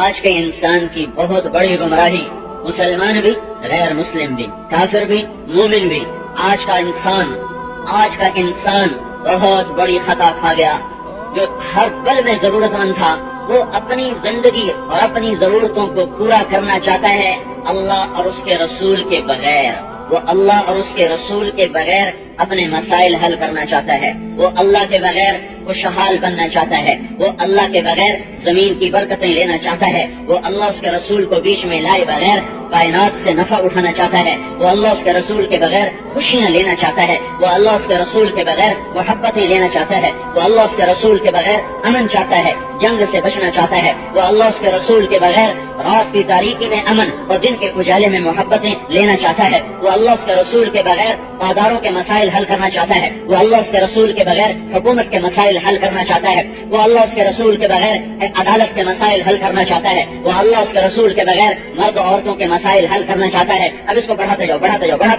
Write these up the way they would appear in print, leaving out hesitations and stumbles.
آج کے انسان کی بہت بڑی گمراہی، مسلمان بھی غیر مسلم بھی، کافر بھی مومن بھی، آج کا انسان بہت بڑی خطا کھا گیا۔ جو ہر پل میں ضرورت مند تھا وہ اپنی زندگی اور اپنی ضرورتوں کو پورا کرنا چاہتا ہے اللہ اور اس کے رسول کے بغیر۔ وہ اللہ اور اس کے رسول کے بغیر اپنے مسائل حل کرنا چاہتا ہے، وہ اللہ کے بغیر خوشحال بننا چاہتا ہے، وہ اللہ کے بغیر زمین کی برکتیں لینا چاہتا ہے، وہ اللہ اس کے رسول کو بیچ میں لائے بغیر کائنات سے نفع اٹھانا چاہتا ہے، وہ اللہ اس کے رسول کے بغیر خوشیاں لینا چاہتا ہے، وہ اللہ اس کے رسول کے بغیر محبتیں لینا چاہتا ہے، وہ اللہ اس کے رسول کے بغیر امن چاہتا ہے، جنگ سے بچنا چاہتا ہے، وہ اللہ اس کے رسول کے بغیر رات کی تاریکی میں امن اور دن کے اجالے میں محبتیں لینا چاہتا ہے، وہ اللہ اس کے رسول کے بغیر بازاروں کے مسائل حل کرنا چاہتا ہے، وہ اللہ اس کے رسول کے بغیر حکومت کے مسائل حل کرنا چاہتا ہے، وہ اللہ اس کے رسول کے بغیر عدالت کے مسائل حل کرنا چاہتا ہے، وہ اللہ اس کے رسول کے بغیر مرد و عورتوں کے مسائل حل کرنا چاہتا ہے۔ اب اس کو بڑھاتے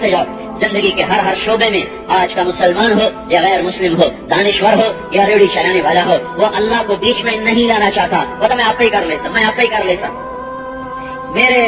جاؤ زندگی کے ہر شعبے میں، آج کا مسلمان ہو یا غیر مسلم ہو، دانشور ہو یا ریڑھی چلانے والا ہو، وہ اللہ کو بیچ میں نہیں لانا چاہتا۔ وہ تو میں آپ ہی کر لے سا میرے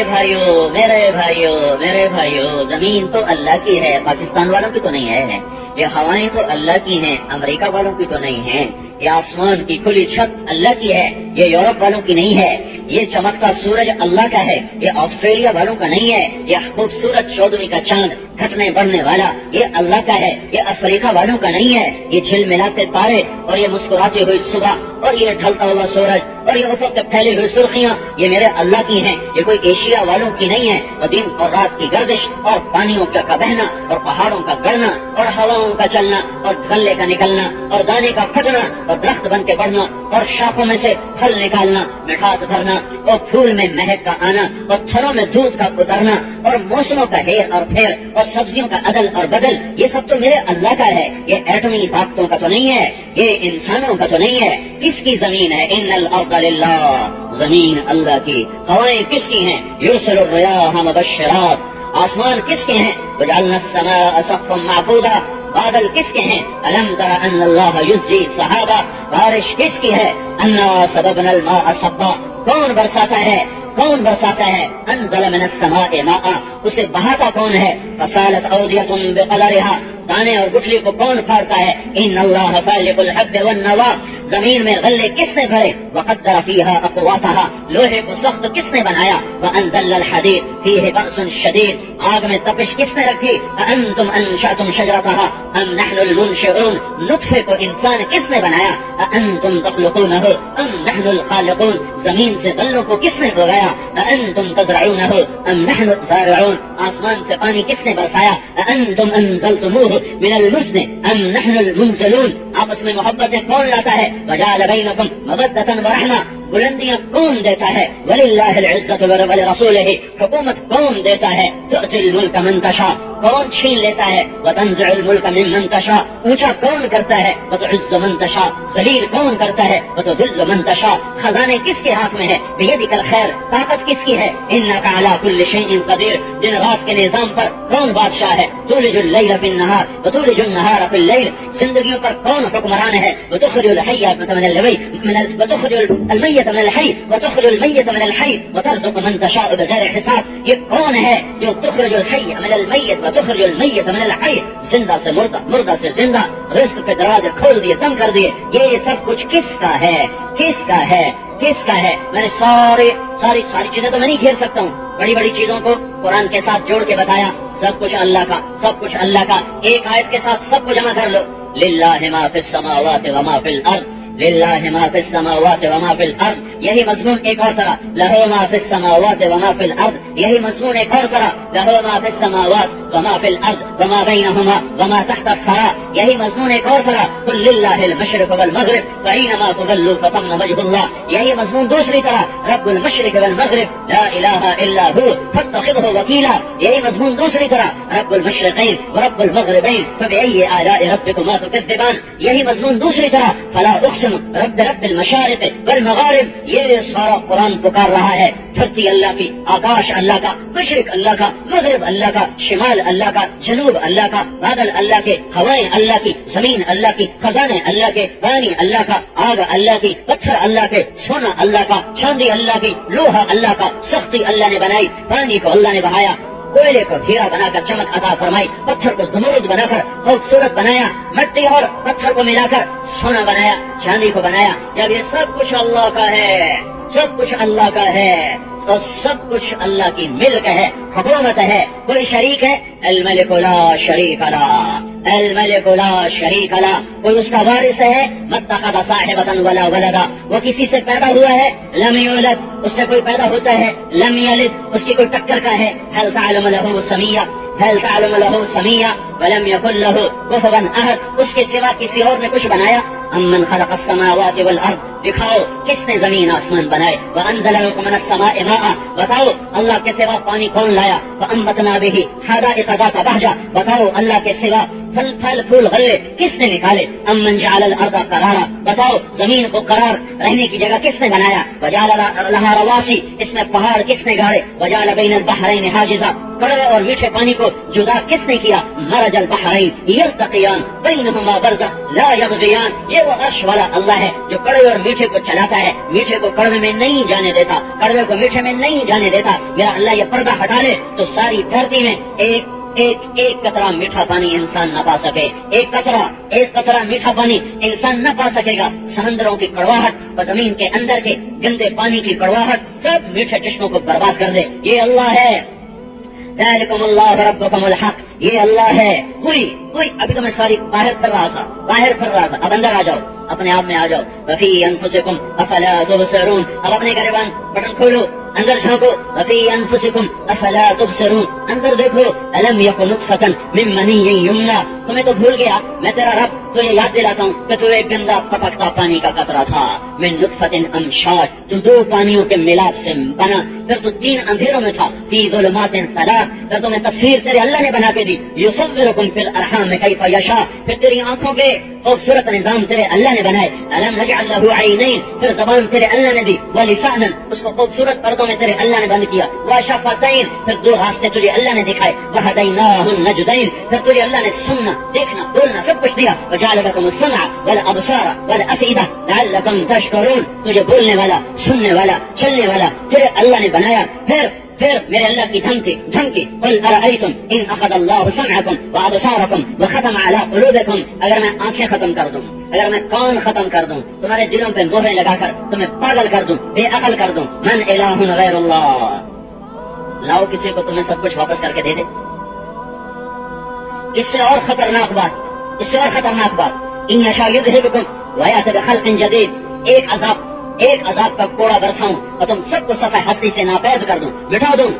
بھائیو، زمین تو اللہ کی ہے، پاکستان والوں کی تو نہیں ہے، یہ ہوائیں تو اللہ کی ہیں، امریکہ والوں کی تو نہیں ہیں، یہ آسمان کی کھلی چھت اللہ کی ہے، یہ یورپ والوں کی نہیں ہے، یہ چمکتا سورج اللہ کا ہے، یہ آسٹریلیا والوں کا نہیں ہے، یہ خوبصورت چودھویں کا چاند گھٹنے بڑھنے والا یہ اللہ کا ہے، یہ افریقہ والوں کا نہیں ہے، یہ جھل ملاتے تارے اور یہ مسکراتی ہوئی صبح اور یہ ڈھلتا ہوا سورج اور یہ افق پہ پھیلی ہوئی سرخیاں یہ میرے اللہ کی ہیں، یہ کوئی ایشیا والوں کی نہیں ہے۔ اور دن اور رات کی گردش اور پانیوں کا بہنا اور پہاڑوں کا گڑنا اور ہواؤں کا چلنا اور غلے کا نکلنا اور دانے کا پھٹنا اور درخت بن کے بڑھنا اور شاخوں میں سے پھل نکالنا، مٹھاس بھرنا اور پھول میں مہک کا آنا اور تھروں میں دودھ کا اترنا اور موسموں کا ہیر اور پھیر اور سبزیوں کا عدل اور بدل، یہ سب تو میرے اللہ کا ہے، یہ ایٹمی طاقتوں کا تو نہیں ہے، یہ انسانوں کا تو نہیں ہے۔ کس کی زمین ہے؟ ان الارض للہ، زمین اللہ کی۔ ہوائیں کس کی ہیں؟ یرسل الریاح مبشرات، آسمان کس کے ہیں؟ وجعلنا السماء سقفا محفوظا، بادل کس کے ہیں؟ الم تر ان اللہ یزجی صحابہ، بارش کس کی ہے؟ انا سببنا الماء صبا، کون برساتا ہے؟ انزل من السماء ماء، اسے بہاتا کون ہے؟ فسالت اودیۃ بقدرها، دانے اور گٹھلی کو کون پھاڑتا ہے؟ ان اللہ فالق الحب والنوا، زمین میں غلے کس نے بھرے؟ وقدر فیہا اقواتها، لوہے کو سخت کس نے بنایا؟ وانزل الحدید فیہ بأس شدید، آگ میں تپش کس نے رکھی؟ انتم انشأتم شجرتها ام نحن المنشئون، نطفے کو انسان کس نے بنایا؟ انتم تخلقونہ ام نحن الخالقون، زمین سے غلوں کو کس نے اگایا؟ انتم تزرعونہ ام نحن الزارعون، آسمان سے پانی کس نے برسایا؟ انتم انزلتموہ من المزن ام نحن المنزلون، آپس میں محبتیں کون لاتا ہے؟ وجعل بینکم مودۃ ورحمہ، بلندیاں کون دیتا ہے؟ وللہ العزۃ ولرسولہ، حکومت کون دیتا ہے؟ تؤتی الملک من تشاء، کون چھین لیتا ہے؟ وتنزع الملک ممن تشاء، اونچا کون کرتا ہے؟ وتعز من تشاء، ذلیل کون کرتا ہے؟ وتذل من تشاء، خزانے کس کے ہاتھ میں ہے؟ بیدک الخیر، طاقت کس کی ہے؟ انک علی کل شیء قدیر، دن رات کے نظام پر کون بادشاہ ہے؟ تولج اللیل فی النہار وتولج النہار فی اللیل، زندگیوں پر کون حکمران ہے؟ وتخرج الحی من المیت وتخرج المیت من الحی وترزق من تشاء بغیر حساب، یہ کون ہے جو تخرج الحی من المیت وتخرج المیت من الحی، زندہ سے مردہ، مردہ سے زندہ، رزق کے دروازے کھول دیے، تنگ کر دیے، یہ سب کچھ کس کا ہے؟ میں نے ساری چیزیں تو میں نہیں گھیر سکتا ہوں، بڑی بڑی چیزوں کو قرآن کے ساتھ جوڑ کے بتایا، سب کچھ اللہ کا، ایک آیت کے ساتھ سب کو جمع کر لو، للہ ما فی السماوات وما فی الارض، للہ ما فی السماوات وما فی الارض، یہی مضمون ایک اور طرح، لہو ما فی السماوات وما فی الارض، یہی مضمون ایک اور طرح، لہو ما فی السماوات وما فی الارض وما بینہما وما تحت الثری، یہی مضمون ایک اور طرح، قل للہ المشرق والمغرب فأینما تولوا فثم وجہ اللہ، یہی مضمون دوسری طرح، رب المشرق والمغرب لا الہ الا هو فاتخذہ وکیلا، یہی مضمون دوسری طرح، رب المشرقین ورب المغربین فبأی آلاء ربکما تکذبان، یہی مضمون دوسری طرح، فلا اقسم النجم رب رب المشارق والمغارب، یہ سارا قرآن پکار رہا ہے. دھرتی اللہ کی، آکاش اللہ کا، مشرق اللہ کا، مغرب اللہ کا، شمال اللہ کا، جنوب اللہ کا، بادل اللہ کے، ہوائیں اللہ کی، زمین اللہ کی، خزانے اللہ کے، پانی اللہ کا، آگ اللہ کی، پتھر اللہ کے، سونا اللہ کا، چاندی اللہ کی، لوہا اللہ کا، سختی اللہ نے بنائی، پانی کو اللہ نے بہایا، کوئلے کو ہیرا بنا کر چمک عطا فرمائی، پتھر کو زمرد بنا کر خوبصورت بنایا، مٹی اور پتھر کو ملا کر سونا بنایا، چاندی کو بنایا. جب یہ سب کچھ اللہ کا ہے، سب کچھ اللہ کا ہے، تو سب کچھ اللہ کی ملک ہے، حکومت ہے. کوئی شریک ہے؟ الملک لا شریک لا، الملک لا شریک لا. کوئی اس کا وارث ہے؟ متخذ صاحبۃ ولا ولدا، وہ کسی سے پیدا ہوا ہے؟ لم یولد، اس سے کوئی پیدا ہوتا ہے؟ لم یلد، اس کی کوئی ٹکر کا ہے؟ هل تعلم له سمیہ، هل تعلم له سمیہ ولم یکن له کفوا احد، اس کے سوا کسی اور نے کچھ بنایا؟ امن خلق السماوات والارض، دکھاؤ کس نے زمین آسمان بنائے؟ وانزل لكم من السماء ماء، بتاؤ اللہ کے سوا پانی کون لایا؟ فانبتنا به حدائق ذات بہجہ، بتاؤ اللہ کے سوا پھل پھول غلے کس نے نکالے؟ امن جعل الارض قرارا، بتاؤ زمین کو قرار رہنے کی جگہ کس نے بنایا؟ وجعل لها رواسی، اس میں پہاڑ کس نے گاڑے؟ وجعل بین البحرین حاجزا، کڑوے اور میٹھے پانی کو جدا کس نے کیا؟ مرج البحرین یلتقیان بینہما برزخ لا یبغیان، یہ وہ عرش والا اللہ ہے جو کڑوے اور میٹھے کو چلاتا ہے، میٹھے کو کڑوے میں نہیں جانے دیتا، کڑوے کو میٹھے میں نہیں جانے دیتا. میرا اللہ یہ پردہ ہٹا لے تو ساری دھرتی میں ایک قطرہ میٹھا پانی انسان نہ پا سکے، ایک قطرہ میٹھا پانی انسان نہ پا سکے گا. سمندروں کی کڑواہٹ اور زمین کے اندر کے گندے پانی کی کڑواہٹ سب میٹھے چشموں کو برباد کر دے. یہ اللہ ہے. ذالکم اللہ ربکم الحق، یہ اللہ ہے. کوئی ابھی تو میں ساری باہر پھر رہا تھا، اب اندر آ جاؤ، اپنے آپ میں آ جاؤ. وفی انفسکم افلا تبصرون، اب اپنے گریبان بٹن کھولو، اندر جھانکو. وفی انفسکم افلا تبصرون، اندر دیکھو. الم یکن نطفۃ من منی یمنی، تمہیں تو بھول گیا میں تیرا رب تجھے یاد دلاتا ہوں کہ تو ایک گندا پھپکتا پانی کا قطرہ تھا. من نطفۃ امشاج، تو دو پانیوں کے ملاپ سے بنا، پھر تو 3 اندھیروں میں تھا. فی ظلمات ثلاث، پھر تمہیں تصویر تیرے اللہ نے بنا کے دی. یصورکم فی الارحام کیف یشاء، پھر تیری آنکھوں کے خوبصورت نظام تیرے اللہ نے بنائے. الم نجعل له عینین، پھر زبان تیرے اللہ نے دی. ولسانا، اس کو خوبصورت پردوں میں تیرے اللہ نے بند کیا. وشفتین، پھر 2 راستے تجھے اللہ نے دکھائے. وہدیناہ النجدین، پھر تجھے اللہ نے سننا، دیکھنا، بولنا سب کچھ دیا. وجعل لكم السمع والابصار والافئدہ لعلکم تشکرون، تجھے بولنے والا، سننے والا، چلنے والا تیرے اللہ نے بنایا. پھر میرے اللہ کی دھمکی قل ارأیتم ان اخذ اللہ سمعکم وابصارکم وختم علی قلوبکم، اگر میں آنکھیں ختم کر دوں، اگر میں کان ختم کر دوں، تمہارے دلوں پہ مہریں لگا کر تمہیں پاگل کر دوں، بے عقل کر دوں. من الہ غیر اللہ، لاؤ کسی کو تمہیں سب کچھ واپس کر کے دے دے. اس سے اور خطرناک بات ان یشاء یذہبکم ویأتی بخلق جدید، ایک عذاب کا کوڑا برساؤں اور تم سب کو صفحہ ہستی سے ناپید کر دوں، مٹا دوں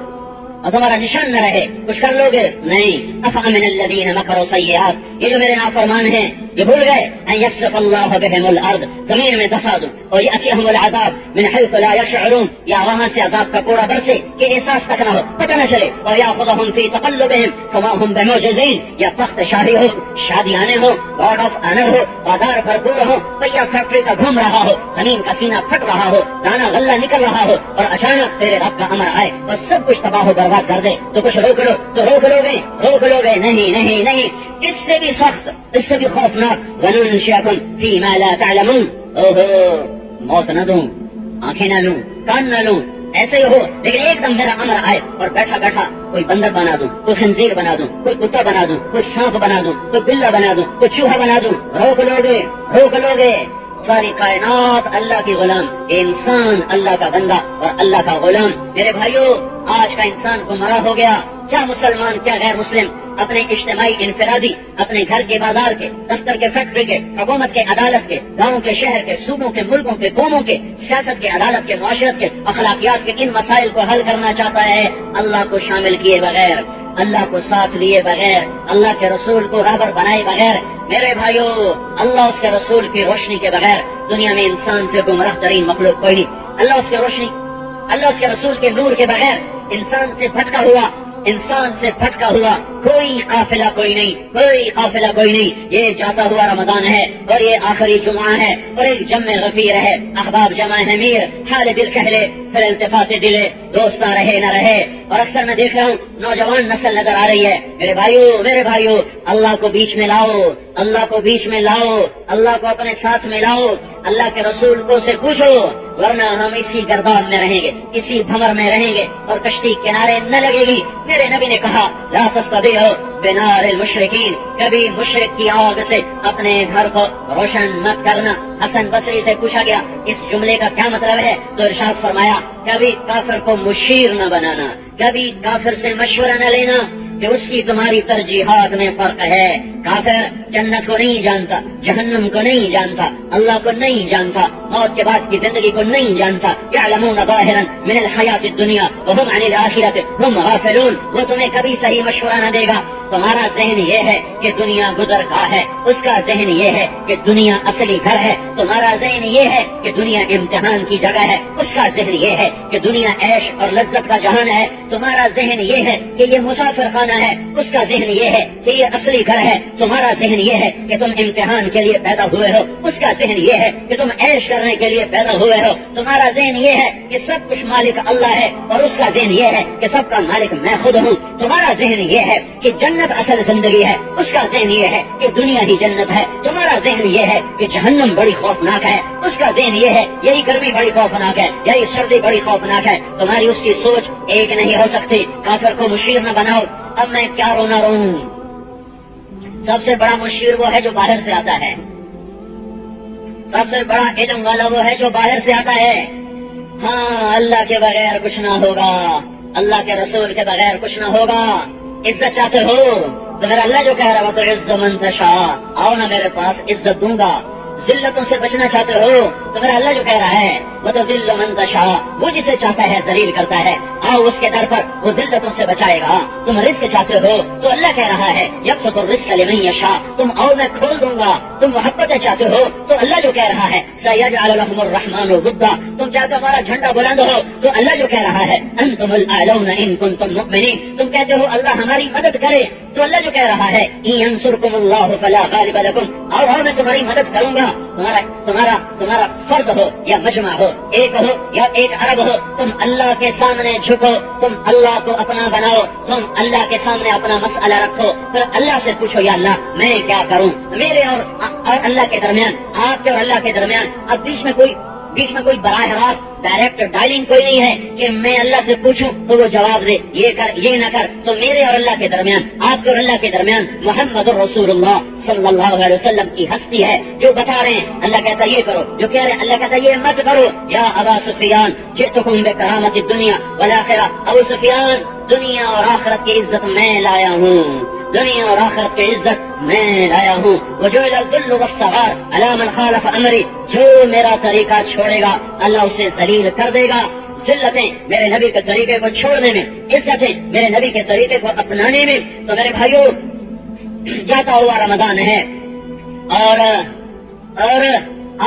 اور تمہارا نشان نہ رہے. کچھ کر لو گے؟ نہیں. افامن الذین مکروا سیئات، یہ جو میرے نافرمان ہیں یہ بھول گئے ان یخسف اللہ بہم الارض، زمین میں دھسا دوں. اور یأتیہم العذاب من حیث لا یشعرون، یا وہاں سے عذاب کا کوڑا برسے کہ احساس تک نہ ہو، پتہ نہ چلے. اور یاخذہم فی تقلبہم فما ہم بمعجزین، یا تخت شاہی ہو، شادیانے ہو، گارڈ آف آنر ہو، بازار بھرپور ہو، پہیا فیکٹری کا گھوم رہا ہو، زمین کا سینہ پھٹ رہا ہو، دانا غلہ نکل رہا ہو، اور اچانک تیرے رب کا امر آئے اور سب کچھ تباہ و برباد کر دے، تو کچھ روک لو گے؟ نہیں. اس سے بھی سخت، اس سے بھی خوفناک. وَنُنْشِئَكُمْ فِي مَا لَا تَعْلَمُونَ، موت نہ دوں، آنکھیں نہ لوں، کان نہ لوں، ایسے ہی ہو، لیکن ایک دم میرا امر آئے اور بیٹھا کوئی بندر بنا دوں، کوئی خنزیر بنا دوں، کوئی کتا بنا دوں، کوئی سانپ بنا دوں، کوئی بلّا بنا دوں، کوئی چوہا بنا دوں. روک لو گے. ساری کائنات اللہ کی غلام، انسان اللہ کا بندہ اور اللہ کا غلام. میرے بھائیوں، آج کا انسان گمراہ ہو گیا. کیا مسلمان کیا غیر مسلم اپنے اجتماعی انفرادی، اپنے گھر کے، بازار کے، دفتر کے، فیکٹری کے، حکومت کے، عدالت کے، گاؤں کے، شہر کے، صوبوں کے، ملکوں کے، قوموں کے، سیاست کے، عدالت کے، معاشرت کے، اخلاقیات کے ان مسائل کو حل کرنا چاہتا ہے اللہ کو شامل کیے بغیر، اللہ کو ساتھ لیے بغیر، اللہ کے رسول کو رہبر بنائے بغیر. میرے بھائیوں، اللہ اس کے رسول کی روشنی کے بغیر دنیا میں انسان سے گمراہ ترین مخلوق کوئی نہیں. اللہ اس کے روشنی، اللہ اس کے رسول کے نور کے بغیر انسان سے بھٹکا ہوا کوئی قافلہ کوئی نہیں، کوئی قافلہ کوئی نہیں، یہ جاتا ہوا رمضان ہے اور یہ آخری جمعہ ہے اور ایک جمع غفیر ہے، احباب جمع ہے میر، حال دل کہہ لے پھر التفات دلے، دوست نہ رہے نہ رہے۔ اور اکثر میں دیکھ رہا ہوں نوجوان نسل نظر آ رہی ہے، میرے بھائیو اللہ کو بیچ میں لاؤ، اللہ کو بیچ میں لاؤ، اللہ کو اپنے ساتھ میں لاؤ، اللہ کے رسول کو سے پوچھو، ورنہ ہم اسی گرداب میں رہیں گے، اسی بھمر میں رہیں گے اور کشتی کنارے نہ لگے گی۔ میرے نبی نے کہا لا تستضيعوا بنار المشرکین، کبھی مشرک کی آگ سے اپنے گھر کو روشن مت کرنا۔ حسن بصری سے پوچھا گیا اس جملے کا کیا مطلب ہے، تو ارشاد فرمایا کبھی کافر کو مشیر نہ بنانا، کبھی کافر سے مشورہ نہ لینا کہ اس کی تمہاری ترجیحات میں فرق ہے۔ کافر جنت کو نہیں جانتا، جہنم کو نہیں جانتا، اللہ کو نہیں جانتا، موت کے بعد کی زندگی کو نہیں جانتا۔ یعلمون ظاہرا من الحیات الدنیا وهم عن الآخرۃ هم غافلون، وہ تمہیں کبھی صحیح مشورہ نہ دے گا۔ تمہارا ذہن یہ ہے کہ دنیا گزرگاہ ہے، اس کا ذہن یہ ہے کہ دنیا اصلی گھر ہے۔ تمہارا ذہن یہ ہے کہ دنیا امتحان کی جگہ ہے، اس کا ذہن یہ ہے کہ دنیا عیش اور لذت کا جہان ہے۔ تمہارا ذہن یہ ہے کہ یہ مسافر خانہ ہے، اس کا ذہن یہ ہے کہ یہ اصلی گھر ہے۔ تمہارا ذہن یہ ہے کہ تم امتحان کے لیے پیدا ہوئے ہو، اس کا ذہن یہ ہے کہ تم عیش کرنے کے لیے پیدا ہوئے ہو۔ تمہارا ذہن یہ ہے کہ سب کچھ مالک اللہ ہے، اور اس کا ذہن یہ ہے کہ سب کا مالک میں خود ہوں۔ تمہارا ذہن یہ ہے کہ جنت اصل زندگی ہے، اس کا ذہن یہ ہے کہ دنیا ہی جنت ہے۔ تمہارا ذہن یہ ہے کہ جہنم بڑی خوفناک ہے، اس کا ذہن یہ ہے یہی گرمی بڑی خوفناک ہے، یہی سردی بڑی خوفناک ہے۔ تمہاری اس کی سوچ ایک نہیں ہو سکتی۔ کافر کو مشیر نہ بناؤ۔ اب میں کیا رونا رو، سب سے بڑا مشیر وہ ہے جو باہر سے آتا ہے، سب سے بڑا علم والا وہ ہے جو باہر سے آتا ہے۔ ہاں اللہ کے بغیر کچھ نہ ہوگا، اللہ کے رسول کے بغیر کچھ نہ ہوگا۔ عزت چاہتے ہو تو میرا اللہ جو کہہ رہا ہے وہ تو عزت من تشاء، آؤ نا میرے پاس عزت دوں گا۔ ذلتوں سے بچنا چاہتے ہو تو میرا اللہ جو کہہ رہا ہے وہ تو ذل من تشاء، وہ جسے چاہتا ہے ذلیل کرتا ہے، آؤ اس کے در پر، وہ ذلتوں سے بچائے گا۔ تم رزق چاہتے ہو تو اللہ کہہ رہا ہے یبسط الرزق لمن یشاء، تم آؤ میں کھول دوں گا۔ تم محبتیں چاہتے ہو تو اللہ جو کہہ رہا ہے سیجعل لهم الرحمن ودا، تم چاہتے ہو ہمارا جھنڈا بلند ہو تو اللہ جو کہہ رہا ہے انتم الاعلون ان کنتم مؤمنین، تم کہتے ہو اللہ ہماری مدد کرے تو اللہ جو کہہ رہا ہے ان ینصرکم اللہ فلا غالب لکم، آؤ میں تمہاری مدد کروں گا۔ تمہارا فرد ہو یا مجمع ہو، ایک ہو یا ایک عرب ہو، تم اللہ کے سامنے جھکو، تم اللہ کو اپنا بناؤ، تم اللہ کے سامنے اپنا مسئلہ رکھو، پھر اللہ سے پوچھو یا اللہ میں کیا کروں، میرے اور اللہ کے درمیان، آپ کے اور اللہ کے درمیان اب بیچ میں کوئی براہ راست ڈائریکٹ ڈائلنگ کوئی نہیں ہے کہ میں اللہ سے پوچھوں تو وہ جواب دے یہ کر یہ نہ کر۔ تو میرے اور اللہ کے درمیان، آپ کے اور اللہ کے درمیان محمد رسول اللہ صلی اللہ علیہ وسلم کی ہستی ہے جو بتا رہے ہیں اللہ کہتا ہے یہ کرو، جو کہہ رہے ہیں اللہ کہتا ہے یہ مت کرو۔ یا ابا سفیان جئتکم بکرامۃ الدنیا والآخرہ، ابو سفیان دنیا اور آخرت کی عزت میں لایا ہوں، دنیا اور آخرت کی عزت میں لایا ہوں۔ وجعل الذل والصغار علی من خالف امری، جو میرا طریقہ چھوڑے گا اللہ اسے ذلیل کر دے گا۔ ذلتیں میرے نبی کے طریقے کو چھوڑنے میں، عزتیں میرے نبی کے طریقے کو اپنانے میں۔ تو میرے بھائیوں جاتا ہوا رمضان ہے اور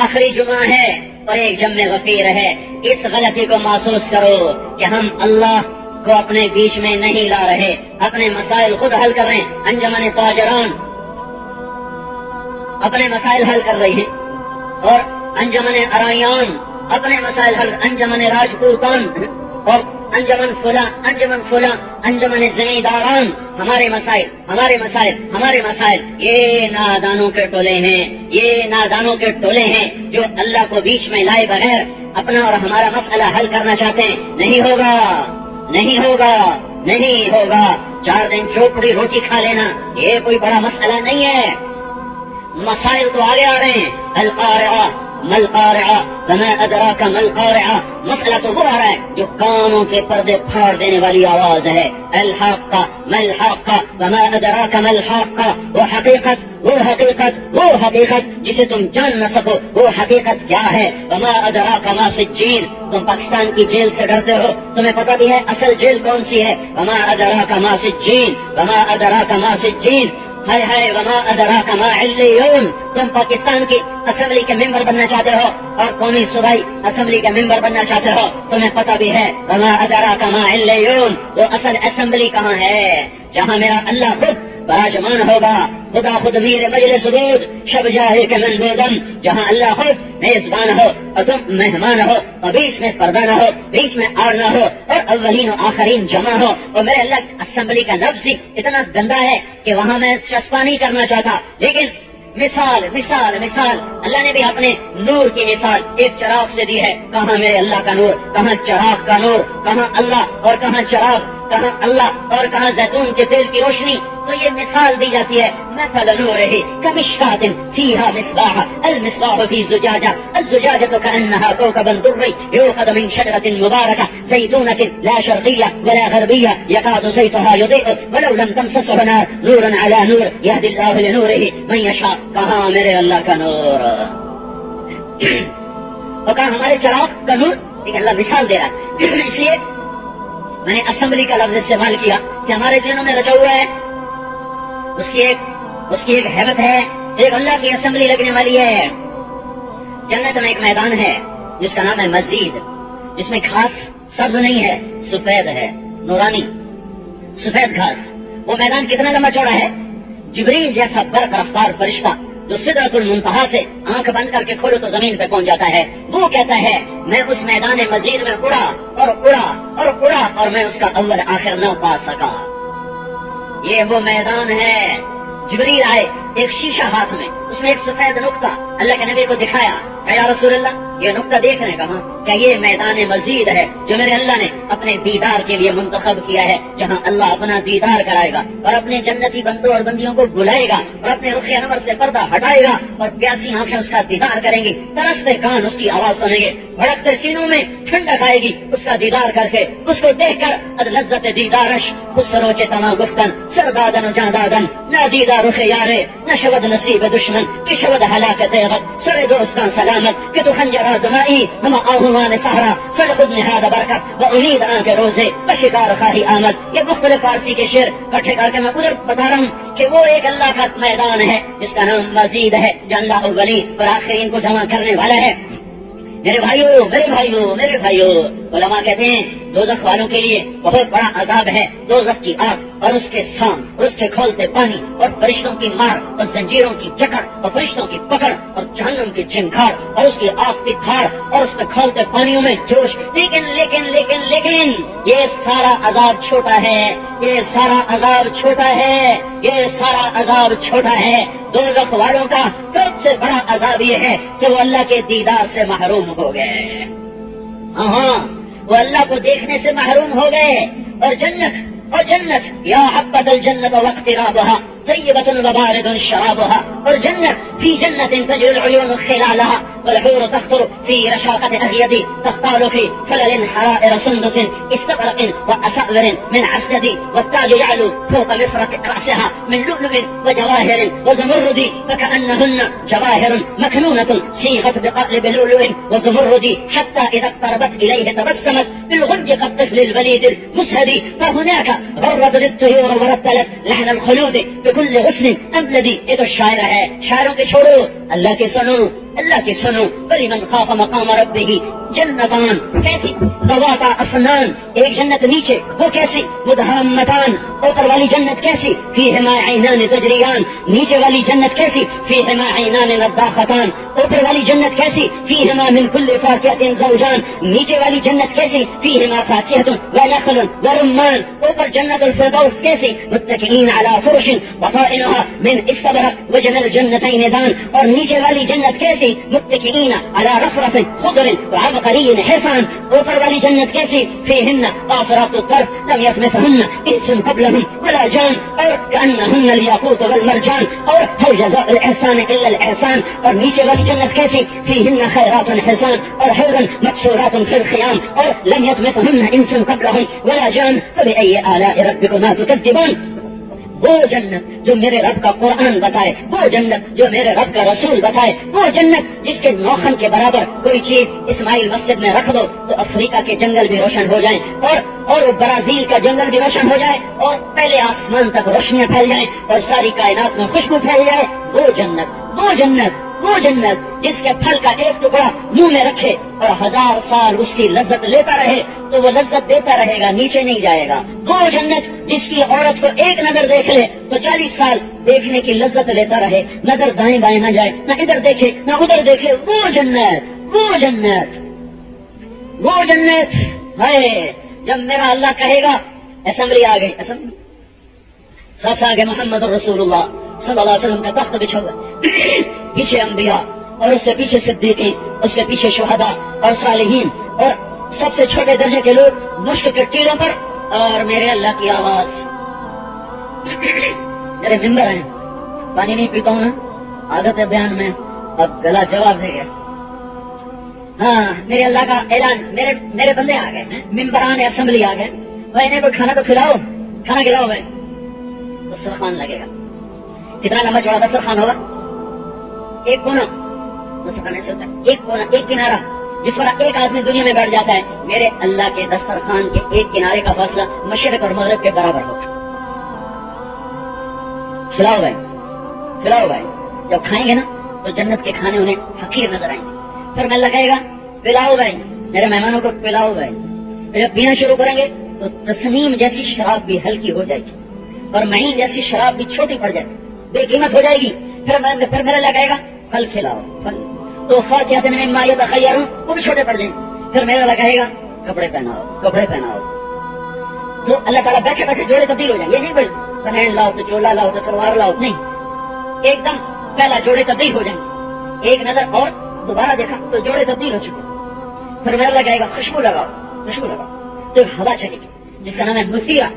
آخری جمعہ ہے اور ایک جمع غفیر ہے، اس غلطی کو محسوس کرو کہ ہم اللہ کو اپنے بیچ میں نہیں لا رہے، اپنے مسائل خود حل کر رہے ہیں۔ انجمن تاجران اپنے مسائل حل کر رہی ہیں اور انجمن ارائیان اپنے مسائل حل، انجمن راجپوتان اور انجمن فلاں انجمن زمینداران، ہمارے مسائل یہ نادانوں کے ٹولے ہیں، یہ نادانوں کے ٹولے ہیں جو اللہ کو بیچ میں لائے بغیر اپنا اور ہمارا مسئلہ حل کرنا چاہتے ہیں۔ نہیں ہوگا 4 دن چوپڑی روٹی کھا لینا یہ کوئی بڑا مسئلہ نہیں ہے۔ مسائل تو آگے آ رہے ہیں، القارعہ ملقارعہ وما ادراک ملقارعہ، مسئلہ تو وہ آ رہا ہے جو کانوں کے پردے پھاڑ دینے والی آواز ہے، الحاقہ ملحاقہ وما ادراک ملحاقہ، وہ حقیقت جسے تم جان نہ سکو، وہ حقیقت کیا ہے؟ وما ادراک ما سجین، تم پاکستان کی جیل سے ڈرتے ہو، تمہیں پتہ بھی ہے اصل جیل کون سی ہے؟ وما ادراک ما سجین، وما ادراک ما سجین، ہے وما ادراک ما علیون، تم پاکستان کی اسمبلی کے ممبر بننا چاہتے ہو اور قومی صوبائی اسمبلی کے ممبر بننا چاہتے ہو، تمہیں پتہ بھی ہے وما ادراک ما علیون، وہ اصل اسمبلی کہاں ہے؟ جہاں میرا اللہ خود براجمان ہوگا، خدا خود میر مجلس دود شب جاہے کے مندودم، جہاں اللہ خود میزبان ہو اور تم مہمان ہو، اور بیچ میں پردہ نہ ہو، بیچ میں آڑ نہ ہو، اور اولین و آخرین جمع ہو. اور میرے اللہ اسمبلی کا لفظ ہی اتنا گندا ہے کہ وہاں میں چسپا نہیں کرنا چاہتا، لیکن مثال مثال مثال اللہ نے بھی اپنے نور کی مثال ایک چراغ سے دی ہے. کہاں میرے اللہ کا نور، کہاں چراغ کا نور، کہاں اللہ اور کہاں چراغ، کہاں اللہ اور کہاں زیتون کے تیل کی روشنی. تو یہ مثال دی جاتی ہے مثل نورہ کمشکاۃ فیہا مصباح المصباح فی زجاجہ الزجاجۃ کأنہا کوکب دري یوقد من شجرۃ مبارکہ زیتونۃ لا شرقیہ ولا غربیہ یکاد زیتها یضیء ولو لم تمسسه نار نورا علی نور یہدی اللہ لنورہ من یشاء. کہاں میرے اللہ کا نور اور کہاں ہمارے چراغ کا نور. ایک اللہ مثال دے رہا ہے. اس لیے میں نے اسمبلی کا لفظ استعمال کیا کہ ہمارے ذہنوں میں رچا ہوا ہے، اس کی ایک حیبت ہے. ایک اللہ کی اسمبلی لگنے والی ہے. جنت میں ایک میدان ہے جس کا نام ہے مسجد، جس میں گھاس سبز نہیں ہے، سفید ہے، نورانی سفید گھاس. وہ میدان کتنا لمبا چوڑا ہے؟ جبریل جیسا برق رفتار فرشتہ جو سدرۃ المنتہا سے آنکھ بند کر کے کھولو تو زمین پہ پہنچ جاتا ہے، وہ کہتا ہے میں اس میدان مزید میں اڑا اور اڑا اور اڑا اور میں اس کا اول آخر نہ پا سکا. یہ وہ میدان ہے. جبریل آئے ایک شیشہ ہاتھ میں، اس میں ایک سفید نقطہ اللہ کے نبی کو دکھایا کہ یا رسول اللہ یہ نقطہ دیکھنے کا کہ یہ میدان مزید ہے جو میرے اللہ نے اپنے دیدار کے لیے منتخب کیا ہے، جہاں اللہ اپنا دیدار کرائے گا اور اپنے جنتی بندوں اور بندیوں کو بلائے گا اور اپنے رخ انور سے پردہ ہٹائے گا اور پیاسی آنکھیں اس کا دیدار کریں گی، ترستے کان اس کی آواز سنیں گے، بھڑکتے سینوں میں ٹھنڈک آئے گی اس کا دیدار کر کے. اس کو دیکھ کر لذت دیدارش خسروچ تما گفتن سردادن و جاندادن نہ دیدار رخ یارے نہ شود نصیب دشمن کہ شود ہلاکت غد سر دوستان سلامت کہ تو خنجر آزمائی ہم آہوان سہرا سر خود نہاد برکت و امید آن کے روزے بشکار خواہی آمد. یہ مختلف فارسی کے شعر کٹھے کر کے میں ادھر بتا رہا ہوں کہ وہ ایک اللہ کا میدان ہے جس کا نام مزید ہے، جو اللہ اولین اور آخرین کو جمع کرنے والا ہے. میرے بھائیو میرے بھائیو میرے بھائیو، علماء کہتے ہیں دوزخ والوں کے لیے بہت بڑا عذاب ہے دوزخ کی آگ اور اس کے سام اور اس کے کھولتے پانی اور فرشتوں کی مار اور زنجیروں کی جکڑ اور فرشتوں کی پکڑ اور جہنم کی چنکھاڑ اور اس کی آگ کی دھاڑ اور اس کے کھولتے پانیوں میں جوش. لیکن لیکن لیکن لیکن یہ سارا عذاب چھوٹا ہے، یہ سارا عذاب چھوٹا ہے، یہ سارا عذاب چھوٹا ہے. دوزخ والوں کا سب سے بڑا عذاب یہ ہے کہ وہ اللہ کے دیدار سے محروم ہو گئے. ہاں وہ اللہ کو دیکھنے سے محروم ہو گئے. اور جنت یا حبت الجنت واقترابها طیبۃ وبارد شرابها، اور جنت فی جنت تجری العیون خلالها والحور تخطر فی رشاقة اغید تختال فی فلل حرائر سندس استبرق واساور من عسد والتاج يعلو فوق مفرق رأسها من لؤلؤ وجواهر وزمرد فكأنهن جواهر مكنونة صيغت بقالب لؤلؤ وزمرد حتى إذا اقتربت إليه تبسمت بالغنج كالطفل البليد المسهد فهناك غرد للطيور ورتلت لحن الخلود بكل غصن أملدي. یہ تو شاعر ہے، شاعروں کے چھوڑو، اللہ کے سنو، اللہ کی سنو. بلی من خاف مقام ربه جنتان کیسی ذواتا افنان، ایک جنت نیچے وہ کیسی مدہامتان، اوپر والی جنت کیسی فیہما عینان تجریان، نیچے والی جنت کیسی فیہما عینان نضاختان، اوپر والی جنت کیسی فیہما من کل فاکہۃ زوجان، نیچے والی جنت کیسی فیہما فاکہۃ ونخل ورمان، اوپر جنت الفردوس کیسی متکئین علی فرش بطائنها من استبرق وجن الجنتین دان، اور نیچے والی جنت کیسی متکئین علی رفرف خضر وعبقری حسان، اوپر والی جنت کیسی فیہن قاصرات الطرف لم یطمثهن انس قبلهم ولا جان، اور کأنهن الياقوت والمرجان، اور هل جزاء الاحسان الا الاحسان، اور نیچے والی جنت کیسی فیہن خیرات حسان اور حور مقصورات فی الخیام، اور لم یطمثهن انس قبلهم ولا جان فبأي آلاء ربكما تكذبان. وہ جنت جو میرے رب کا قرآن بتائے، وہ جنت جو میرے رب کا رسول بتائے، وہ جنت جس کے نوخن کے برابر کوئی چیز اسماعیل مسجد میں رکھ دو تو افریقہ کے جنگل بھی روشن ہو جائیں اور برازیل کا جنگل بھی روشن ہو جائے اور پہلے آسمان تک روشنیاں پھیل جائیں اور ساری کائنات میں خوشبو پھیل جائے. وہ جنت وہ جنت جس کے پھل کا ایک ٹکڑا منہ میں رکھے اور 1000 سال اس کی لذت لیتا رہے تو وہ لذت دیتا رہے گا، نیچے نہیں جائے گا۔ وہ جنت جس کی عورت کو ایک نظر دیکھ لے تو 40 سال دیکھنے کی لذت لیتا رہے، نظر دائیں بائیں نہ جائے، نہ ادھر دیکھے نہ ادھر دیکھے۔ وہ جنت ہے جب میرا اللہ کہے گا اسمبلی آ گئی، اسمبلی سب سے آگے محمد رسول اللہ صلی اللہ علیہ وسلم کا تخت بچھا ہوا، پیچھے انبیاء اور اس کے پیچھے صدیقین، اس کے پیچھے شہداء اور صالحین اور سب سے چھوٹے درجے کے لوگ مشک کے ٹیلوں پر، اور میرے اللہ کی آواز۔ میرے ممبر ہیں، پانی نہیں پیتا ہوں، عادت ہے بیان میں، اب گلا جواب دے گیا۔ ہاں میرے اللہ کا اعلان، میرے بندے آ گئے، ممبران اسمبلی آ گئے، بھائی انہیں کوئی کھانا تو کھلاؤ، کھانا کھلاؤ بھائی۔ دسترخوان لگے گا، کتنا لمبا چوڑا دسترخوان ہوگا؟ ایک کونا دسترخوان ایسے ہوتا ہے، ایک کونا، ایک کنارہ جس پر ایک آدمی دنیا میں بیٹھ جاتا ہے۔ میرے اللہ کے دسترخوان کے ایک کنارے کا فاصلہ مشرق اور مغرب کے برابر ہوگا۔ کھلاؤ بھائی، کھلاؤ بھائی۔ جب کھائیں گے نا تو جنت کے کھانے انہیں حقیر نظر آئیں گے۔ پھر میں اللہ کہے گا پلاؤ بھائی، میرے مہمانوں کو پلاؤ بھائی۔ جب پینا شروع کریں گے تو تسنیم جیسی شراب بھی ہلکی ہو جائے گی اور معین جیسی شراب بھی چھوٹی پڑ جائے گی، بے قیمت ہو جائے گی۔ پھر میرا اللہ کہے گا پھل کھلاؤ، پھل تو فاکہۃ مما یتخیرون، وہ بھی چھوٹے پڑ جائیں گے۔ پھر میرا اللہ کہے گا کپڑے پہناؤ، کپڑے پہناؤ۔ تو اللہ تعالیٰ بیٹھے بیٹھے جوڑے تبدیل ہو جائیں۔ یہ نہیں بھائی بنین لاؤ تو چولا لاؤ تو سلوار لاؤ، نہیں، ایک دم پہلا جوڑے تبدیل ہو جائیں گے، ایک نظر اور دوبارہ دیکھا تو جوڑے تبدیل ہو چکے۔ پھر میرا اللہ کہے گا خوشبو لگاؤ، خوشبو لگاؤ، تو ہوا چلے گی جس کا نام ہے مثیرہ۔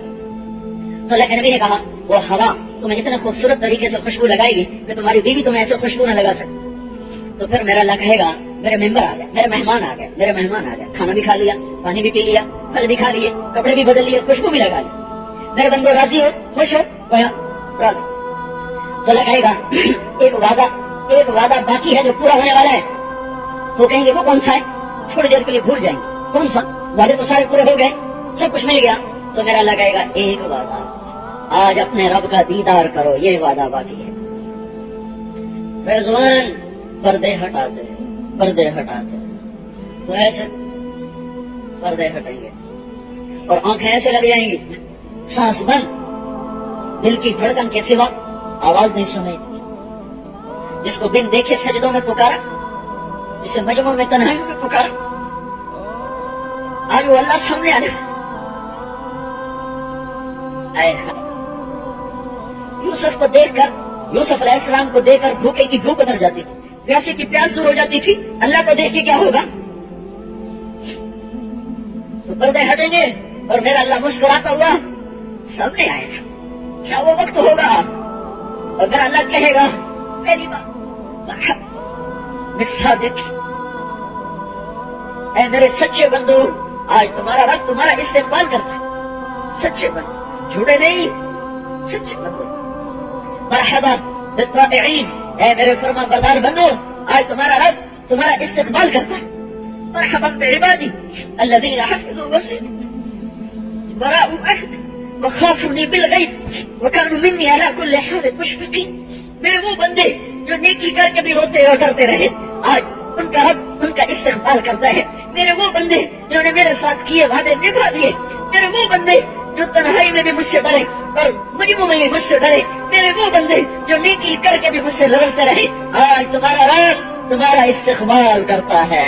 تو اللہ کے نبی نے کہا وہ ہوا تمہیں اتنے خوبصورت طریقے سے خوشبو لگائے گی کہ تمہاری بیوی تمہیں ایسے خوشبو نہ لگا سکے۔ تو پھر میرا اللہ کہے گا میرے ممبر آ گئے، میرے مہمان آ گئے، میرے مہمان آ گئے، کھانا بھی کھا لیا، پانی بھی پی لیا، پھل بھی کھا لیے، کپڑے بھی بدل لیے، خوشبو بھی لگا لی، میرے بندے راضی ہو، خوش ہو، راضی۔ تو اللہ کہے گا ایک وعدہ باقی ہے جو پورا ہونے والا ہے۔ تو کہیں گے وہ کون سا ہے؟ تھوڑی دیر کے لیے بھول جائیں گے کون سا، وعدے تو سارے پورے ہو گئے، سب کچھ مل گیا۔ تو میرا اللہ کہے گا ایک وعدہ، آج اپنے رب کا دیدار کرو، یہ وعدہ باقی ہے۔ رضوان پردے ہٹاتے تو ایسے پردے ہٹیں گے اور آنکھیں ایسے لگ جائیں گی، سانس بند، دل کی دھڑکن کے سوا آواز نہیں سنی، جس کو بن دیکھے سجدوں میں پکارا، جسے مجموعوں میں تنہائی میں پکارا، آج وہ اللہ سامنے آنے یوسف کو دیکھ کر، یوسف علیہ السلام کو دیکھ کر بھوکے کی بھوک اتر جاتی تھی، پیاسے کی پیاس دور ہو جاتی تھی۔ اللہ کو دیکھ کے کیا ہوگا؟ تو پردے ہٹیں گے اور میرا اللہ مسکراتا ہوا سامنے آئے گا۔ کیا وہ وقت ہوگا اور میرا اللہ کہے گا پہلی بار اے میرے سچے بندو، آج تمہارا رب تمہارا استقبال کرتا ہے، سچے بندو، جھوٹے نہیں، سچے بندو۔ مرحبا بالطائعین، اے میرے فرما بردار بندو، آج تمہارا رب تمہارا استقبال کرتا ہے۔ مرحبا بعبادی الذین حفظوا وصیت براءوا عہد وخافونی بالغیب وکانوا منی علی کل حال مشفقین۔ میرے وہ بندے جو نیکی کر کے بھی روتے اور ڈرتے رہے، آج ان کا رب ان کا استقبال کرتا ہے۔ میرے وہ بندے جنہوں نے میرے ساتھ کیے وعدے نبھا دیے، میرے وہ بندے جو تنہائی میں بھی مجھ سے ڈرے اور مجموع میں بھی مجھ سے ڈرے، میرے وہ بندے جو نیکی کر کے بھی مجھ سے لڑتے رہے، آج تمہارا رب تمہارا استقبال کرتا ہے۔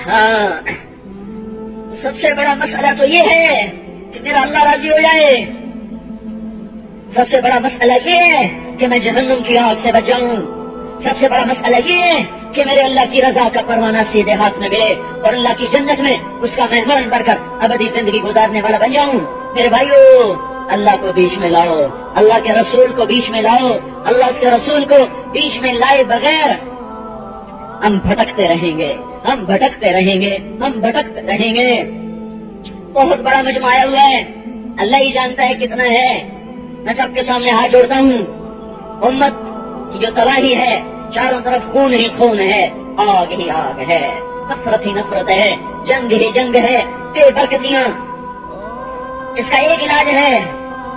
ہاں، سب سے بڑا مسئلہ تو یہ ہے کہ میرا اللہ راضی ہو جائے، سب سے بڑا مسئلہ یہ ہے کہ میں جہنم کی آگ سے بچ جاؤں، سب سے بڑا مسئلہ یہ ہے کہ میرے اللہ کی رضا کا پروانہ سیدھے ہاتھ میں ملے اور اللہ کی جنت میں اس کا مہمان بن کر ابدی زندگی گزارنے والا بن جاؤں۔ میرے بھائیو، اللہ کو بیچ میں لاؤ، اللہ کے رسول کو بیچ میں لاؤ، اللہ اس کے رسول کو بیچ میں لائے بغیر ہم بھٹکتے رہیں گے، ہم بھٹکتے رہیں گے، ہم بھٹکتے رہیں گے۔ بہت بڑا مجمع آیا ہوا ہے، اللہ ہی جانتا ہے کتنا ہے۔ میں سب کے سامنے ہاتھ جوڑتا ہوں، امت کی جو تباہی ہے، چاروں طرف خون ہی خون ہے، آگ ہی آگ ہے، نفرت ہی نفرت ہے، جنگ ہی جنگ ہے، بے برکتیاں۔ اس کا ایک علاج ہے،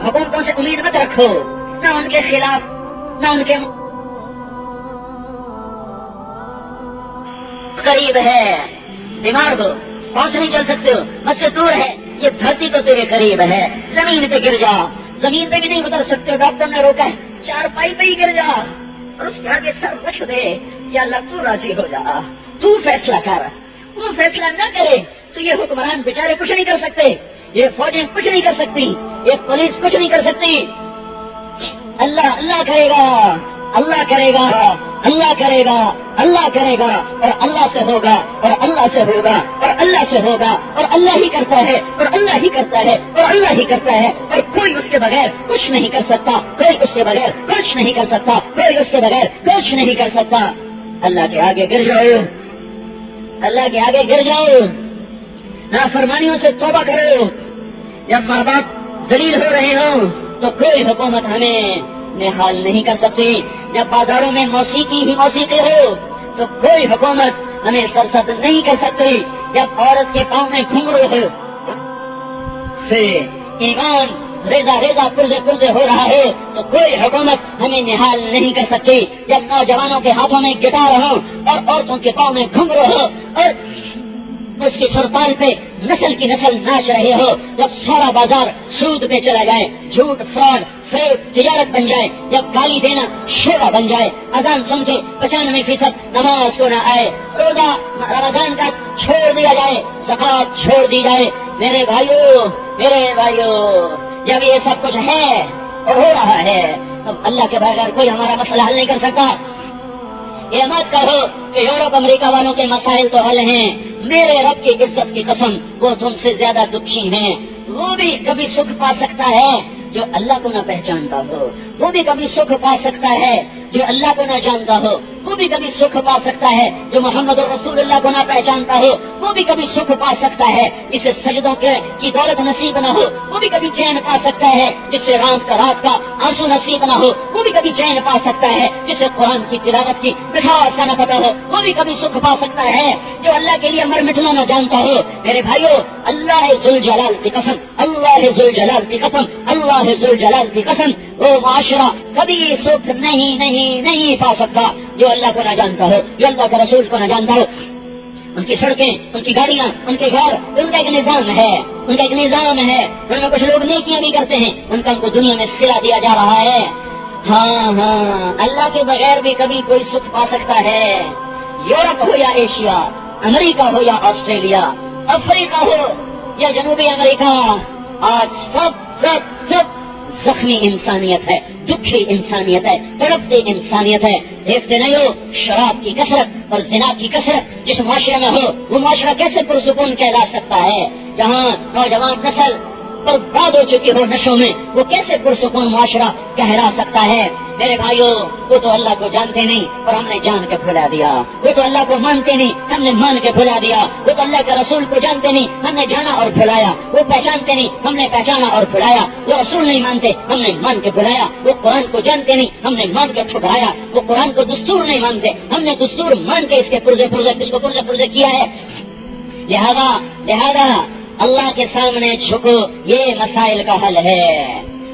حکومتوں سے امید مت رکھو، نہ ان کے خلاف، نہ ان کے قریب ہے. بیمار ہو, پہنچ نہیں چل سکتے ہو, مسجد دور ہے, یہ دھرتی تو تیرے قریب ہے, زمین پہ گر جا. زمین پہ بھی نہیں اتر سکتے ہو, ڈاکٹر نے روکا ہے, چارپائی پہ ہی گر جا اور اس کے آگے سر رکھ دے, یا اللہ تو راضی ہو جا, تو فیصلہ کر. وہ فیصلہ نہ کرے تو یہ حکمران بیچارے کچھ نہیں کر سکتے, یہ فوجیں کچھ نہیں کر سکتی, یہ پولیس کچھ نہیں کر سکتی. اللہ اللہ کرے گا, اللہ کرے گا, اللہ کرے گا, اللہ کرے گا, اور اللہ سے ہوگا, اور اللہ سے ہوگا, اور اللہ سے ہوگا, اور اللہ ہی کرتا ہے, اور اللہ ہی کرتا ہے, اور اللہ ہی کرتا ہے, اور کوئی اس کے بغیر کچھ نہیں کر سکتا, کوئی اس کے بغیر کچھ نہیں کر سکتا, کوئی اس کے بغیر کچھ نہیں کر سکتا. اللہ کے آگے گر جاؤ, اللہ کے آگے گر جاؤ, نافرمانیوں سے توبہ کرو. جب ماں باپ ذلیل ہو رہے ہوں تو کوئی حکومت ہمیں نہال نہیں کر سکتی. جب بازاروں میں موسیقی ہی موسیقی ہو تو کوئی حکومت ہمیں سرسد نہیں کر سکتی. جب عورت کے پاؤں میں گھنگرو ہو سے ایمان ریزا ریزا پرزے پرزے ہو رہا ہے تو کوئی حکومت ہمیں نہال نہیں کر سکتی. جب نوجوانوں کے ہاتھوں میں گٹار ہو اور عورتوں کے پاؤں میں گھنگرو ہو اور اس کی سرتال پہ نسل کی نسل ناچ رہے ہو, جب سارا بازار سود پہ چلا جائے, جھوٹ فراڈ فریب تجارت بن جائے, جب گالی دینا شیوا بن جائے, اذان سمجھے 95% نماز کو نہ آئے, روزہ رمضان کا چھوڑ دیا جائے, زکات چھوڑ دی جائے, میرے بھائیوں جب یہ سب کچھ ہے اور ہو رہا ہے تب اللہ کے بغیر کوئی ہمارا مسئلہ حل نہیں کر سکتا. یہ مت کہو کہ یورپ امریکہ والوں کے مسائل تو حل ہیں, میرے رب کی عزت کی قسم وہ تم سے زیادہ دکھی ہیں. وہ بھی کبھی سکھ پا سکتا ہے جو اللہ کو نہ پہچانتا ہو, وہ بھی کبھی سکھ پا سکتا ہے جو اللہ کو نہ جانتا ہو, وہ بھی کبھی سکھ پا سکتا ہے جو محمد رسول اللہ کو نہ پہچانتا ہو, وہ بھی کبھی سکھ پا سکتا ہے جسے سجدوں کی دولت نصیب نہ ہو, وہ بھی کبھی چین پا سکتا ہے جسے رات کا آنسو نصیب نہ ہو, وہ بھی کبھی چین پا سکتا ہے جسے قرآن کی تلاوت کی مٹھاس کا نہ پتہ ہو, وہ بھی کبھی سکھ پا سکتا ہے جو اللہ کے لیے مر مٹنا نہ جانتا ہو. میرے بھائیو, اللہ ذوالجلال کی قسم, اللہ ذوالجلال کی قسم, اللہ ذوالجلال کی قسم, وہ معاشرہ کبھی سکھ نہیں پا سکتا جو اللہ کو نہ جانتا ہو, جو اللہ کے رسول کو نہ جانتا ہو. ان کی سڑکیں, ان کی گاڑیاں, ان کے گھر, ان کا ایک نظام ہے, ان کا ایک نظام ہے. ان میں کچھ لوگ نیکیاں بھی کرتے ہیں, ان کا ان کو دنیا میں صلہ دیا جا رہا ہے. ہاں, اللہ کے بغیر بھی کبھی کوئی سکھ پا سکتا ہے. یورپ ہو یا ایشیا, امریکہ ہو یا آسٹریلیا, افریقہ ہو یا جنوبی امریکہ, آج سب زخمی انسانیت ہے, دکھی انسانیت ہے, تڑپتی انسانیت ہے. دیکھتے نہیں ہو شراب کی کثرت اور زنا کی کثرت جس معاشرے میں ہو وہ معاشرہ کیسے پرسکون کہلا سکتا ہے. جہاں نوجوان نسل برباد ہو چکی ہو نشوں میں, وہ کیسے پرسکون معاشرہ کہلا سکتا ہے. میرے بھائیوں, وہ تو اللہ کو جانتے نہیں اور ہم نے جان کے بھلا دیا. وہ تو اللہ کو مانتے نہیں, ہم نے مان کے بھلا دیا. وہ تو اللہ کے رسول کو جانتے نہیں, ہم نے جانا اور بھلایا. وہ پہچانتے نہیں, ہم نے پہچانا اور بھلایا. وہ رسول نہیں مانتے, ہم نے مان کے بھلایا. وہ قرآن کو جانتے نہیں, ہم نے مان کے ٹھکرایا. وہ قرآن کو دستور نہیں مانتے, ہم نے دستور مان کے اس کے پرزے کیا ہے. لہذا اللہ کے سامنے جھکو, یہ مسائل کا حل ہے.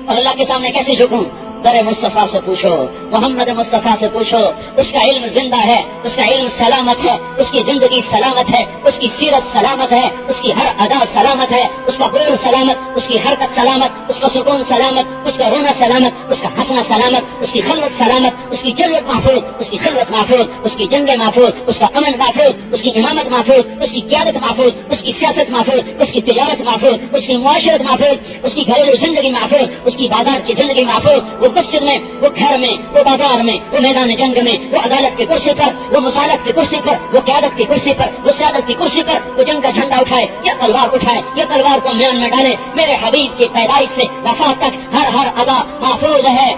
اور اللہ کے سامنے کیسے جھکوں؟ در مصطفیٰ سے پوچھو, محمد مصطفیٰ سے پوچھو. اس کا علم زندہ ہے, اس کا علم سلامت ہے, اس کی زندگی سلامت ہے, اس کی سیرت سلامت ہے, اس کی ہر ادا سلامت ہے, اس کا قول سلامت, اس کی حرکت سلامت, اس کا سکون سلامت, اس کا رونا سلامت, اس کا ہنسنا سلامت, اس کی خلوت سلامت, اس کی جلوت محفوظ, اس کی خلوت محفوظ, اس کی جنگ محفوظ, اس کا امن محفوظ, اس کی امامت محفوظ, اس کی قیادت محفوظ, اس کی سیاست محفوظ, اس کی تجارت محفوظ, اس کی معاشرت محفوظ, اس کی گھریلو زندگی محفوظ, اس کی بازار کی زندگی محفوظ. وہ مسجد میں, وہ گھر میں, وہ بازار میں, وہ میدان جنگ میں, وہ عدالت کی کرسی پر, وہ مسالت کی کرسی پر, وہ قیادت کی کرسی پر, وہ سیادت کی کرسی پر, وہ جنگ کا جھنڈا اٹھائے یا تلوار اٹھائے یا تلوار کو میان میں ڈالے, میرے حبیب کی پیدائش سے وفات تک ہر ادا محفوظ ہے.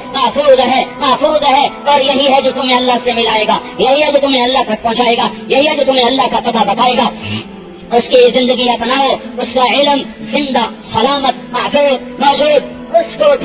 اور یہی ہے جو تمہیں اللہ سے ملائے گا, یہی ہے جو تمہیں اللہ تک پہنچائے گا, یہی ہے جو تمہیں اللہ کا پتہ بتائے گا. اس کی زندگی اپناؤ, اس کا علم زندہ سلامت محفوظ موجود, اس کو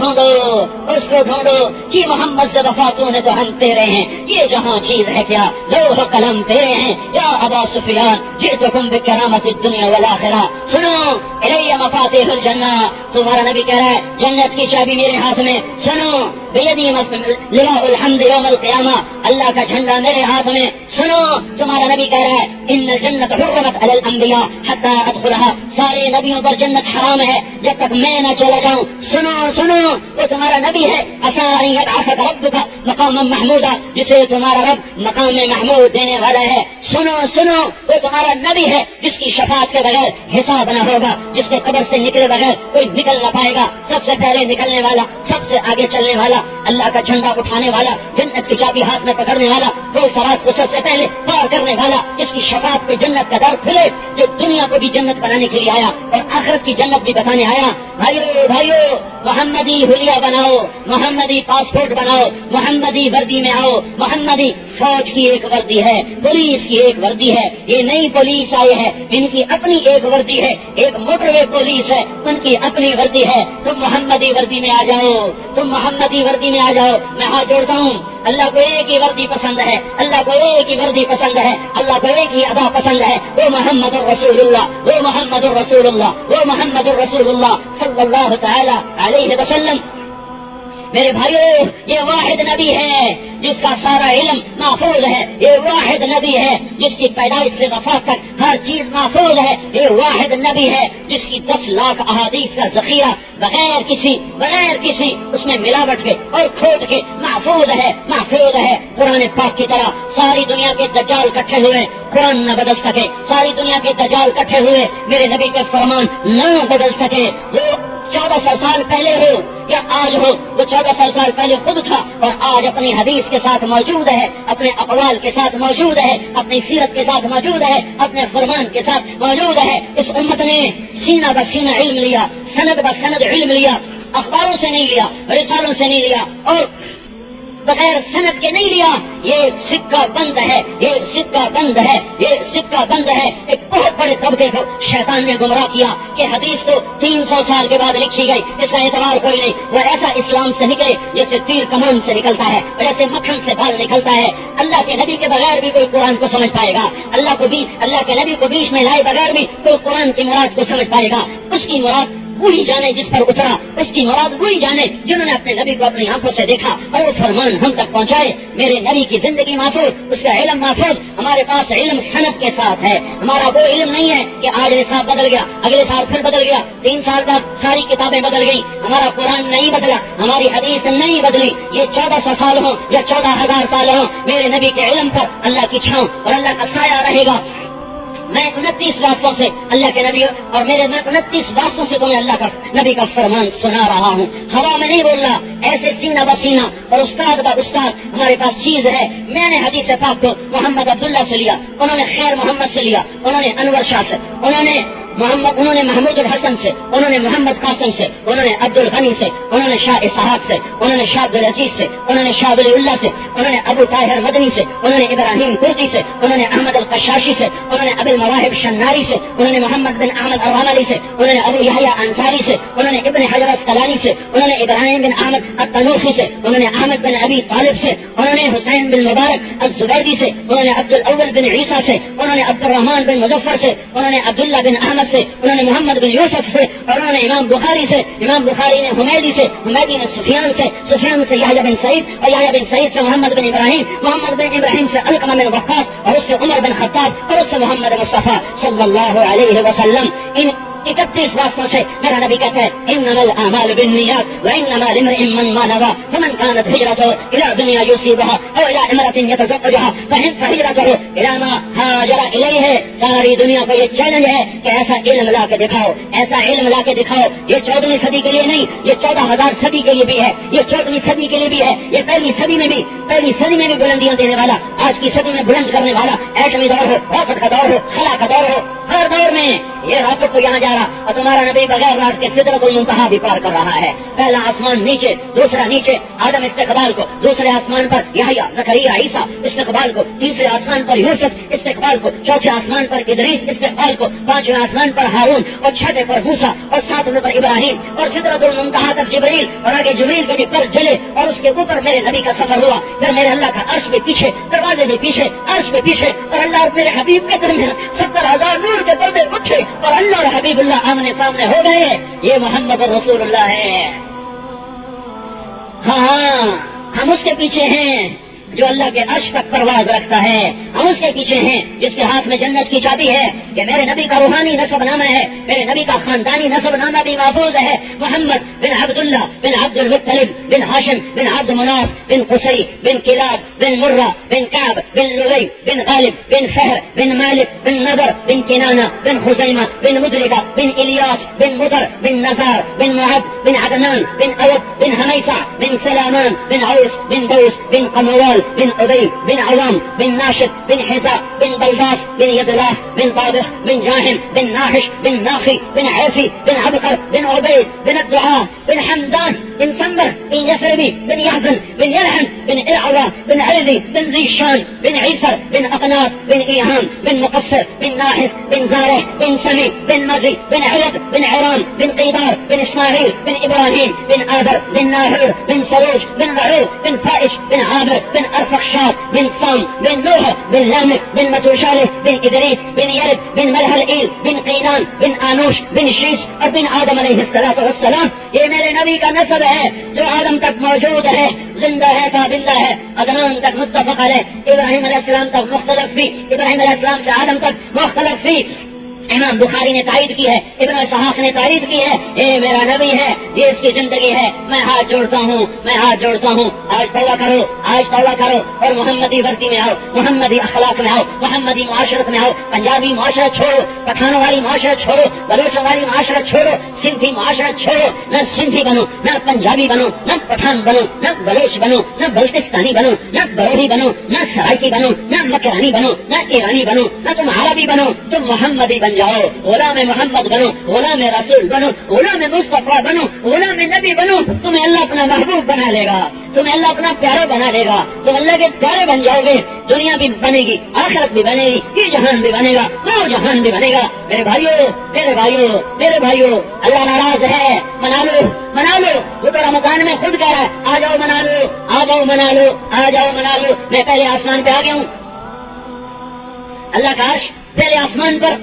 ڈھونڈو کہ محمد سے وفاتوں نے تو ہم تیرے ہیں, یہ جہاں چیز ہے کیا لوح قلم تیرے ہیں. یا ابا سفیان جئتکم بکرامت الدنیا والآخرہ, سنو الی مفاتیح الجنہ, تمہارا نبی کہہ رہا ہے جنت کی چابی میرے ہاتھ میں. سنو بیدی لواء الحمد یوم القیامہ, اللہ کا جھنڈا میرے ہاتھ میں. سنو تمہارا نبی کہہ رہا ہے ان جنت حرمت علی الانبیاء حتی ادخلها، سارے نبیوں پر جنت حرام ہے جب تک میں نہ چلا جاؤں. سنو سنو وہ تمہارا نبی ہے عسى ان يبعثك ربك مقاما محمودا، جسے تمہارا رب مقام محمود دینے والا ہے. سنو سنو وہ تمہارا نبی ہے جس کی شفاعت کے بغیر حساب نہ ہوگا، جس کے قبر سے نکلے بغیر کوئی نکل نہ پائے گا. سب سے پہلے نکلنے والا، سب سے آگے چلنے والا، اللہ کا جھنڈا اٹھانے والا، جنت کی چابی ہاتھ میں پکڑنے والا، کوئی سرات کو سب سے پہلے پار کرنے والا، جس کی شفاعت پہ جنت کا در کھلے، جو دنیا کو بھی جنت بنانے کے لیے آیا اور آخرت کی جنت بھی بتانے آیا. بھائیو محمدی حلیہ بناؤ، محمدی پاسپورٹ بناؤ، محمدی وردی میں آؤ. محمدی فوج کی ایک وردی ہے، پولیس کی ایک وردی ہے، یہ نئی پولیس آئی ہے، ان کی اپنی ایک وردی ہے. ایک موٹر وے پولیس ہے، ان کی اپنی وردی ہے. تم محمدی وردی میں آ جاؤ، تم محمدی وردی میں آ جاؤ. میں ہاتھ جوڑتا ہوں، اللہ کو ایک ہی وردی پسند ہے، اللہ کو ایک ہی وردی پسند ہے، اللہ کو ایک ہی ادا پسند ہے. وہ محمد الرسول اللہ، وہ محمد الرسول اللہ، وہ محمد الرسول اللہ صلی اللہ تعالی علیہ وسلم. میرے بھائیو یہ واحد نبی ہے جس کا سارا علم محفوظ ہے، یہ واحد نبی ہے جس کی پیدائش سے وفات تک ہر چیز محفوظ ہے. یہ واحد نبی ہے جس کی 10 لاکھ احادیث کا ذخیرہ بغیر کسی اس میں ملاوٹ کے اور کھوٹ کے محفوظ ہے. قرآن پاک کی طرح ساری دنیا کے دجال اکٹھے ہوئے قرآن نہ بدل سکے، ساری دنیا کے دجال اکٹھے ہوئے میرے نبی کے فرمان نہ بدل سکے. وہ 1400 سال پہلے ہو یا آج ہو، وہ 1400 سال پہلے خود تھا اور آج اپنی حدیث کے ساتھ موجود ہے، اپنے اقوال کے ساتھ موجود ہے، اپنی سیرت کے ساتھ موجود ہے، اپنے فرمان کے ساتھ موجود ہے. اس امت نے سینہ بسینہ علم لیا، سند بسند علم لیا، اخباروں سے نہیں لیا، رسالوں سے نہیں لیا اور بغیر سند کے نہیں لیا. یہ سکہ بند ہے، یہ سکہ بند ہے، یہ سکہ بند ہے. ایک بہت بڑے طبقے کو شیطان نے گمراہ کیا کہ حدیث تو 300 سال کے بعد لکھی گئی، اس کا اعتبار کوئی نہیں. وہ ایسا اسلام سے نکلے جیسے تیر کمان سے نکلتا ہے، جیسے مکھن سے بال نکلتا ہے. اللہ کے نبی کے بغیر بھی کوئی قرآن کو سمجھ پائے گا، اللہ کے نبی کو بیچ میں لائے بغیر بھی کوئی قرآن کی مراد کو سمجھ پائے گا. اس کی مراد وہی جانے جس پر اترا، اس کی مراد وہی جانے جنہوں نے اپنے نبی کو اپنی آنکھوں سے دیکھا اور وہ فرمان ہم تک پہنچائے. میرے نبی کی زندگی محفوظ، اس کا علم محفوظ. ہمارے پاس علم سند کے ساتھ ہے. ہمارا وہ علم نہیں ہے کہ آج نصاب بدل گیا، اگلے سال پھر بدل گیا، 3 سال بعد ساری کتابیں بدل گئیں. ہمارا قرآن نہیں بدلا، ہماری حدیث نہیں بدلی. یہ 1400 سال ہوں یا 14,000 سال ہوں، میرے نبی کے علم پر اللہ کی چھاؤں اور اللہ کا سایہ رہے گا. میں 29 واسطوں سے اللہ کے نبی اور میں 29 واسطوں سے تمہیں اللہ کا نبی کا فرمان سنا رہا ہوں. ہوا میں نہیں بول رہا، ایسے سینہ بسینہ اور استاد با استاد ہمارے پاس چیز ہے. میں نے حدیث پاک کو محمد عبداللہ سے لیا، انہوں نے خیر محمد سے لیا، انہوں نے انور شاہ سے، انہوں نے محمود الحسن سے، انہوں نے محمد قاسم سے، انہوں نے عبد الغنی سے، انہوں نے شاہ اسحاق سے، انہوں نے شاہ عبدالعزیز سے، انہوں نے شاہ ولی اللہ سے، انہوں نے ابو طاہر مدنی سے، انہوں نے ابراہیم کردی سے، انہوں نے احمد القشاشی سے، انہوں نے ابو المواہب شناری سے، انہوں نے محمد بن احمد الرحمانی سے، انہوں نے ابو یحییٰ انصاری سے، انہوں نے ابن حجر اسقلانی سے، انہوں نے ابراہیم بن احمد التنوخی سے، انہوں نے احمد بن ابی طالب سے، انہوں نے حسین بن مبارک الزبیدی سے، انہوں نے عبد الاول بن عیسیٰ سے، انہوں نے عبد الرحمن بن مظفر سے، انہوں نے عبداللہ بن احمد سے، انہوں نے محمد بن یوسف سے، اور انہوں نے امام بخاری سے، امام بخاری نے حمیدی سے، حمیدی نے سفیان سے، سفیان سے یحییٰ بن سعید، اور یحییٰ بن سعید سے محمد بن ابراہیم، محمد بن ابراہیم سے علقمہ بن وقاص، اور اس سے عمر بن خطاب، اور اس سے محمد مصطفیٰ صلی اللہ علیہ وسلم. ان 31 واسطوں سے میرا نبی کہتا ہے انما الاعمال بالنیات وانما لامرئ ما نوى فمن كانت هجرته الى دنيا يصيبها او الى امرأة يتزوجها فهجرته الى ما هاجر اليه. ساری دنیا کو یہ چیلنج ہے کہ ایسا علم لا کے دکھاؤ، ایسا علم لا کے دکھاؤ. یہ 14ویں صدی کے لیے نہیں، یہ 14,000 صدی کے لیے بھی ہے، یہ 14ویں صدی کے لیے بھی ہے. یہ پہلی صدی میں بھی بلندیاں دینے والا، آج کی صدی میں بلند کرنے والا، ایٹمی دور ہو، راکٹ کا دور ہو، خلا کا دور ہو، ہر دور میں یہ راکٹ کو یہاں جا رہا اور تمہارا نبی بغیر راٹ کے سدرۃ المنتہا بھی پار کر رہا ہے. پہلا آسمان نیچے، دوسرا نیچے آدم استقبال کو، دوسرے آسمان پر یحییٰ زکریا عیسیٰ استقبال کو، تیسرے آسمان پر یوسف استقبال کو، چوتھے آسمان پر ادریس استقبال کو، پانچویں آسمان پر ہارون، اور چھٹے پر موسیٰ، اور ساتویں پر ابراہیم، اور سدرۃ المنتہا تک جبریل، اور آگے جبریل کے بھی پر جلے اور اس کے اوپر میرے نبی کا سفر ہوا. پھر میرے اللہ کا عرش بھی پیچھے، دروازے بھی پیچھے، عرش بھی پیچھے، اور اللہ اور میرے حبیب کے درمیان 70,000 نور کے پردے اٹھے اور اللہ اور حبیب اللہ آمنے سامنے ہو گئے. یہ محمد رسول اللہ ہے. ہاں ہم اس کے پیچھے ہیں. جو اللہ کے عرش تک پرواز رکھتا ہے، ہم اس کے پیچھے ہیں جس کے ہاتھ میں جنت کی چابی ہے کہ میرے نبی کا روحانی نسب نامہ ہے، میرے نبی کا خاندانی نسب نامہ بھی محفوظ ہے۔ محمد بن عبداللہ بن عبد المطلب بن ہاشم بن عبد مناف بن قصی بن کلاب بن مرہ بن کعب بن لؤی بن غالب بن فہر بن مالک بن نضر بن کنانہ بن خزیمہ بن مدرکہ بن الیاس بن مدر بن نزار بن معد بن عدنان بن اود بن حمیسہ بن سلامان بن عوس بن دوس بن قموال بن ابی بن عوام بن ناشد بن حزاء بن بلداس بن یدلاح بن طابخ بن جاہم بن ناحش بن ناخی بن عیفی بن عبقر بن عبید بن الدعاء بن حمدان بن سمبر بن یثربی بن یحزن بن یلحن بن ارعوى بن عرضی بن ذیشان بن عیسر بن اقناط بن ایہان بن مقصر بن ناحف بن زارح بن سمی بن مزی بن عرق بن عران بن قیدار بن اسماعیل بن ابراہیم بن آدر بن ناہر بن سروج بن رعو بن فائش بن عامر بن ارفخشاد بن سام بن نوح بن لامك بن متوشالح بن ادریس بن یرد بن ملحلئیل بن قینان بن آنوش بن شیش اور بن آدم علیہ السلام۔ یہ میرے نبی کا نسب ہے جو آدم تک موجود ہے، زندہ ہے، تابندہ ہے، عدنان تک متفق علیہ، ابراہیم علیہ السلام تک مختلف فی، ابراہیم علیہ السلام سے آدم تک مختلف فی۔ امام بخاری نے تائید کی ہے، ابن اسحاق نے تائید کی ہے، یہ میرا نبی ہے، یہ اس کی زندگی ہے۔ میں ہاتھ جوڑتا ہوں، میں ہاتھ جوڑتا ہوں، آج توبہ کرو، آج توبہ کرو اور محمدی ورتی میں آؤ، محمدی اخلاق میں آؤ، محمدی معاشرت میں آؤ۔ پنجابی معاشرت چھوڑو، پٹھانوں والی معاشرت چھوڑو، بلوچوں والی معاشرت چھوڑو، سندھی معاشرت چھوڑو، نہ سندھی بنو، نہ پنجابی بنو، نہ پٹھان بنو، نہ بلوچ بنو، نہ بلتستانی بنو، نہ بروہی بنو، نہ سرائکی بنو، نہ مکرانی بنو، نہ ایرانی بنو، نہ تم عربی بنو، تم محمدی بن جاؤ، غلام محمد بنو، غلام رسول بنو، غلام مصطفیٰ بنو، غلام نبی بنو۔ تمہیں اللہ اپنا محبوب بنا لے گا، تمہیں اللہ اپنا پیارا بنا لے گا، تم اللہ کے پیارے بن جاؤ گے، دنیا بھی بنے گی، آخرت بھی بنے گی، یہ جہان بھی بنے گا، وہ جہان بھی بنے گا۔ میرے بھائیو، میرے بھائیو، میرے بھائیو، اللہ ناراض ہے، منا لو، منا لو۔ وہ تو رمضان میں خود کہہ رہا ہے آ جاؤ منا لو، آ جاؤ منا لو، آ جاؤ منا لو۔ میں پہلے آسمان پہ آ گیا ہوں، اللہ کا عرش پہلے آسمان پر،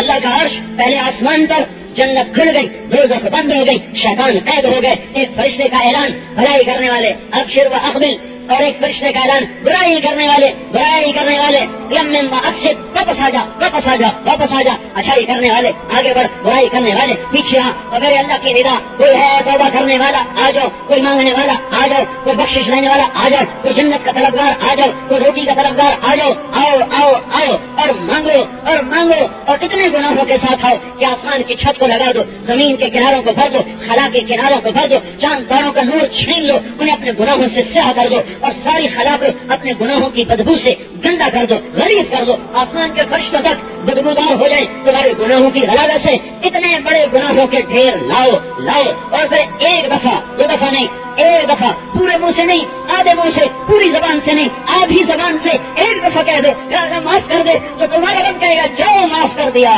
اللہ کا عرش پہلے آسمان پر، جنت کھل گئی، دوزخ بند ہو گئی، شیطان قید ہو گئے۔ ایک فرشتے کا اعلان بھلائی کرنے والے ابشر و اقبل، اور ایک فرشتے کا اعلان برائی کرنے والے، برائی کرنے والے یمن و اقصد، واپس آ جا، واپس آ جا، واپس آ جا۔ اچھائی کرنے والے آگے بڑھ، برائی کرنے والے پیچھے آ۔ اور میرے اللہ کی ندا، کوئی ہے توبہ کرنے والا آ جاؤ، کوئی مانگنے والا آ جاؤ، کوئی بخشش لینے والا آ جاؤ، کوئی جنت کا طلبگار آ جاؤ، کوئی روٹی کا طلبگار آ جاؤ، آؤ آؤ آؤ اور مانگو اور مانگو، اور اتنے گناہوں کے ساتھ آؤ کہ آسمان کی چھت کو لگا دو، زمین کے کناروں کو بھر دو، خلا کے کناروں کو بھر دو، چاند تاروں کا نور چھین لو، انہیں اپنے گناہوں سے سیاہ کر دو، اور ساری خلا کو اپنے گناہوں کی بدبو سے گندا کر دو، غلیظ کر دو، آسمان کے فرشتوں تک بدبودار ہو جائے تمہارے گناہوں کی غلاظت سے۔ اتنے بڑے گناہوں کے ڈھیر لاؤ لاؤ، اور پھر ایک دفعہ، دو دفعہ نہیں، ایک دفعہ، پورے منہ سے نہیں، آدھے منہ سے، پوری زبان سے نہیں، آدھی زبان سے ایک دفعہ کہہ دو یا اللہ معاف کر دے، تو تمہارا رب کہے گا جاؤ معاف کر دیا،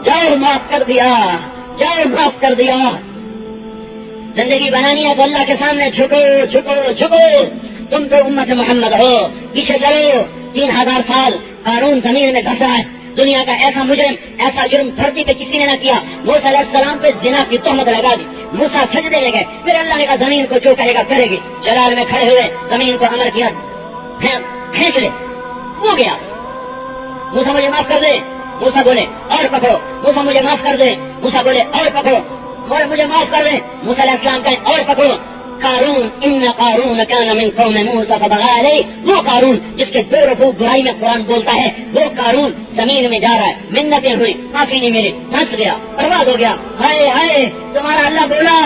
جاؤ معاف کر دیا، جاؤ معاف کر دیا۔ زندگی بنانی ہے تو اللہ کے سامنے جھکو جھکو جھکو۔ تم تو امت محمد ہو، پیچھے چلو۔ 3000 سال قارون زمین میں دھسا ہے، دنیا کا ایسا مجرم، ایسا جرم دھرتی پہ کسی نے نہ کیا۔ موسیٰ علیہ السلام پہ زنا کی تہمت لگا دی، موسیٰ سجدے لے گئے، پھر اللہ نے کہا زمین کو جو کرے گا کرے گی۔ جلال میں کھڑے ہوئے، زمین کو امر کیا کھینچ لے، ہو گیا۔ موسیٰ مجھے معاف کر دے، موسیٰ بولے اور پکڑو، موسیٰ مجھے معاف کر دے، موسیٰ بولے اور پکڑو، مجھے معاف کر دیں، موسیٰ علیہ السلام کہیں اور پکڑو۔ قارون، ان قارون کان من قوم موسیٰ فبغى علیہ، وہ قارون جس کے 2 رکوع برائی میں قرآن بولتا ہے، وہ قارون زمین میں جا رہا ہے، منتیں ہوئی، معافی نہیں ملی، پھنس گیا، برباد ہو گیا۔ ہائے ہائے، تمہارا اللہ بولا،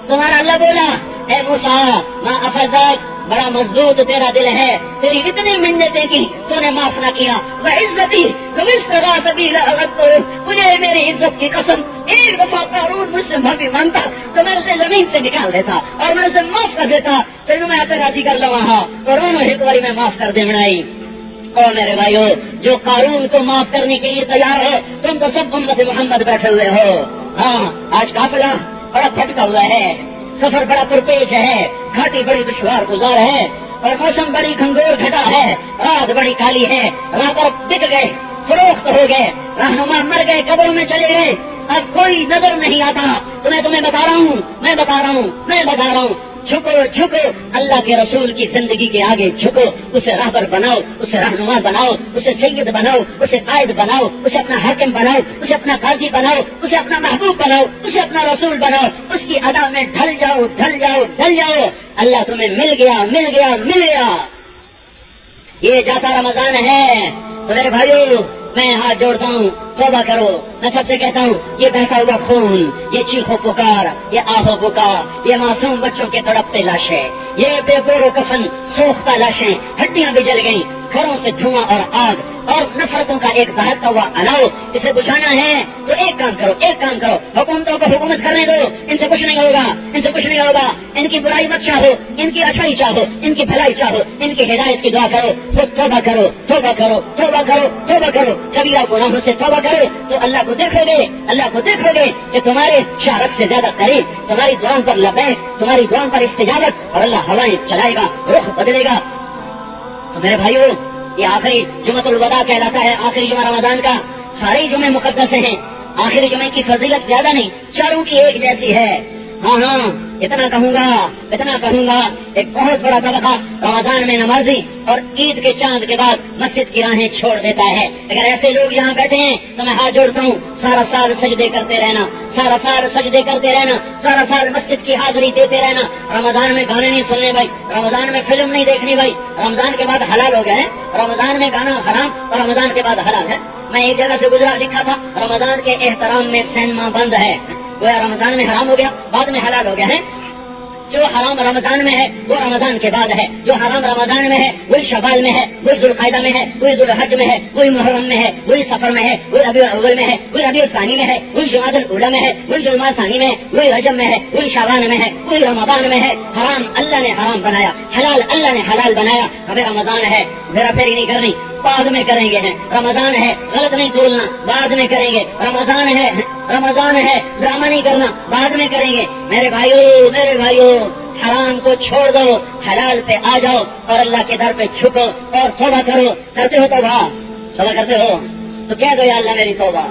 تمہارا اللہ بولا اے موسیٰ ما افضلک، بڑا مضبوط تیرا دل ہے، تیری اتنی منتیں کی تو نے معاف نہ کیا۔ وعزتی لو استغاث بی لاغفر، مجھے میری عزت کی قسم ایک دفعہ قارون مجھ سے معافی مانگتا تو میں اسے زمین سے نکال دیتا اور میں اسے معاف کر دیتا، تینوں میں آتے راضی کر لوا ہاں قرآن ایک باری میں معاف کر دے بنائی۔ اور میرے بھائیو، جو قارون کو معاف کرنے کے لیے تیار ہو، تم تو سب امت محمد بیٹھے ہوئے ہو۔ ہاں، آج قافلہ بڑا بھٹکا ہوا ہے، سفر بڑا پرپیش ہے، گھاٹی بڑی دشوار گزار ہے، اور موسم بڑی گھنگور گھٹا ہے، رات بڑی کالی ہے، راہ پر بک گئے، فروخت ہو گئے، رہنما مر گئے، قبروں میں چلے گئے، اب کوئی نظر نہیں آتا۔ تمہیں بتا رہا ہوں، میں بتا رہا ہوں، جھکو جھکو اللہ کے رسول کی زندگی کے آگے جھکو، اسے راہبر بناؤ، اسے رہنما بناؤ، اسے سید بناؤ، اسے قائد بناؤ، اسے اپنا حاکم بناؤ، اسے اپنا قاضی بناؤ، اسے اپنا محبوب بناؤ، اسے اپنا رسول بناؤ، اس کی ادا میں ڈھل جاؤ ڈھل جاؤ ڈھل جاؤ، اللہ تمہیں مل گیا مل گیا مل گیا۔ یہ جاتا رمضان ہے تو میرے بھائیو میں ہاتھ جوڑتا ہوں، توبہ کرو۔ میں سب سے کہتا ہوں یہ بہتا ہوا خون، یہ چیخو پکار، یہ آہو پکار، یہ معصوم بچوں کے تڑپتے لاشیں، یہ بے گور و کفن سوختہ لاشیں، ہڈیاں بھی جل گئیں، گھروں سے دھواں اور آگ اور نفرتوں کا ایک دہتا ہوا الاؤ، اسے بجھانا ہے تو ایک کام کرو ایک کام کرو، حکومتوں کو حکومت کرنے دو، ان سے کچھ نہیں ہوگا ان سے کچھ نہیں ہوگا، ان کی برائی مت چاہو، ان کی اچھائی چاہو، ان کی بھلائی چاہو، ان کی ہدایت کی دعا کرو، خود توبہ کرو توبہ کرو توبہ کرو توبہ کرو، کبیرہ گناہوں سے توبہ کرو تو اللہ کو دیکھو گے، اللہ کو دیکھو گے کہ تمہارے شارت سے زیادہ قریب، تمہاری دعاؤں پر لبیک، تمہاری دعاؤں پر استجابت، اور اللہ ہوائیں چلائے گا، رخ بدلے گا۔ تو میرے بھائیو یہ آخری جمعۃ الوداع کہلاتا ہے، آخری جمعہ رمضان کا، سارے جمعے مقدس ہیں، آخری جمعے کی فضیلت زیادہ نہیں، چاروں کی ایک جیسی ہے۔ ہاں ہاں اتنا کہوں گا ایک بہت بڑا طبقہ رمضان میں نمازی اور عید کے چاند کے بعد مسجد کی راہیں چھوڑ دیتا ہے۔ اگر ایسے لوگ یہاں بیٹھے ہیں تو میں ہاتھ جوڑتا ہوں، سارا سال سجدے کرتے رہنا، سارا سال سجدے کرتے رہنا، سارا سال مسجد کی حاضری دیتے رہنا، رمضان میں گانے نہیں سننے بھائی، رمضان میں فلم نہیں دیکھنی بھائی، رمضان کے بعد حلال ہو گیا ہے، رمضان میں گانا حرام اور رمضان کے بعد حلال ہے۔ میں ایک جگہ سے گزرا، لکھا تھا رمضان کے احترام میں سینما بند ہے، گویا رمضان میں حرام ہو گیا بعد میں حلال ہو گیا ہے۔ جو حرام رمضان میں ہے وہ رمضان کے بعد ہے، جو حرام رمضان میں ہے وہی شوال میں ہے، وہی ذوالقعدہ میں ہے، وہی ذوالحج میں ہے، وہی محرم میں ہے، وہی سفر میں ہے، وہی ربیع الاول میں ہے، وہی ربیع الثانی میں ہے، وہی جمادی الاولیٰ میں ہے، وہی جمادی الثانی میں ہے، وہی رجب میں ہے، وہی شعبان میں ہے، وہی رمضان میں ہے۔ حرام اللہ نے حرام بنایا، حلال اللہ نے حلال بنایا۔ ہمیں رمضان ہے میرا پھیری نہیں کرنی، بعد میں کریں گے، رمضان ہے غلط نہیں بولنا، بعد میں کریں گے، رمضان ہے ڈرامہ نہیں کرنا، بعد میں کریں گے۔ میرے بھائیو حرام کو چھوڑ دو، حلال پہ آ جاؤ اور اللہ کے در پہ جھکو اور توبہ کرو۔ کرتے ہو توبہ کرتے ہو تو کہہ دو یا اللہ میری توبہ،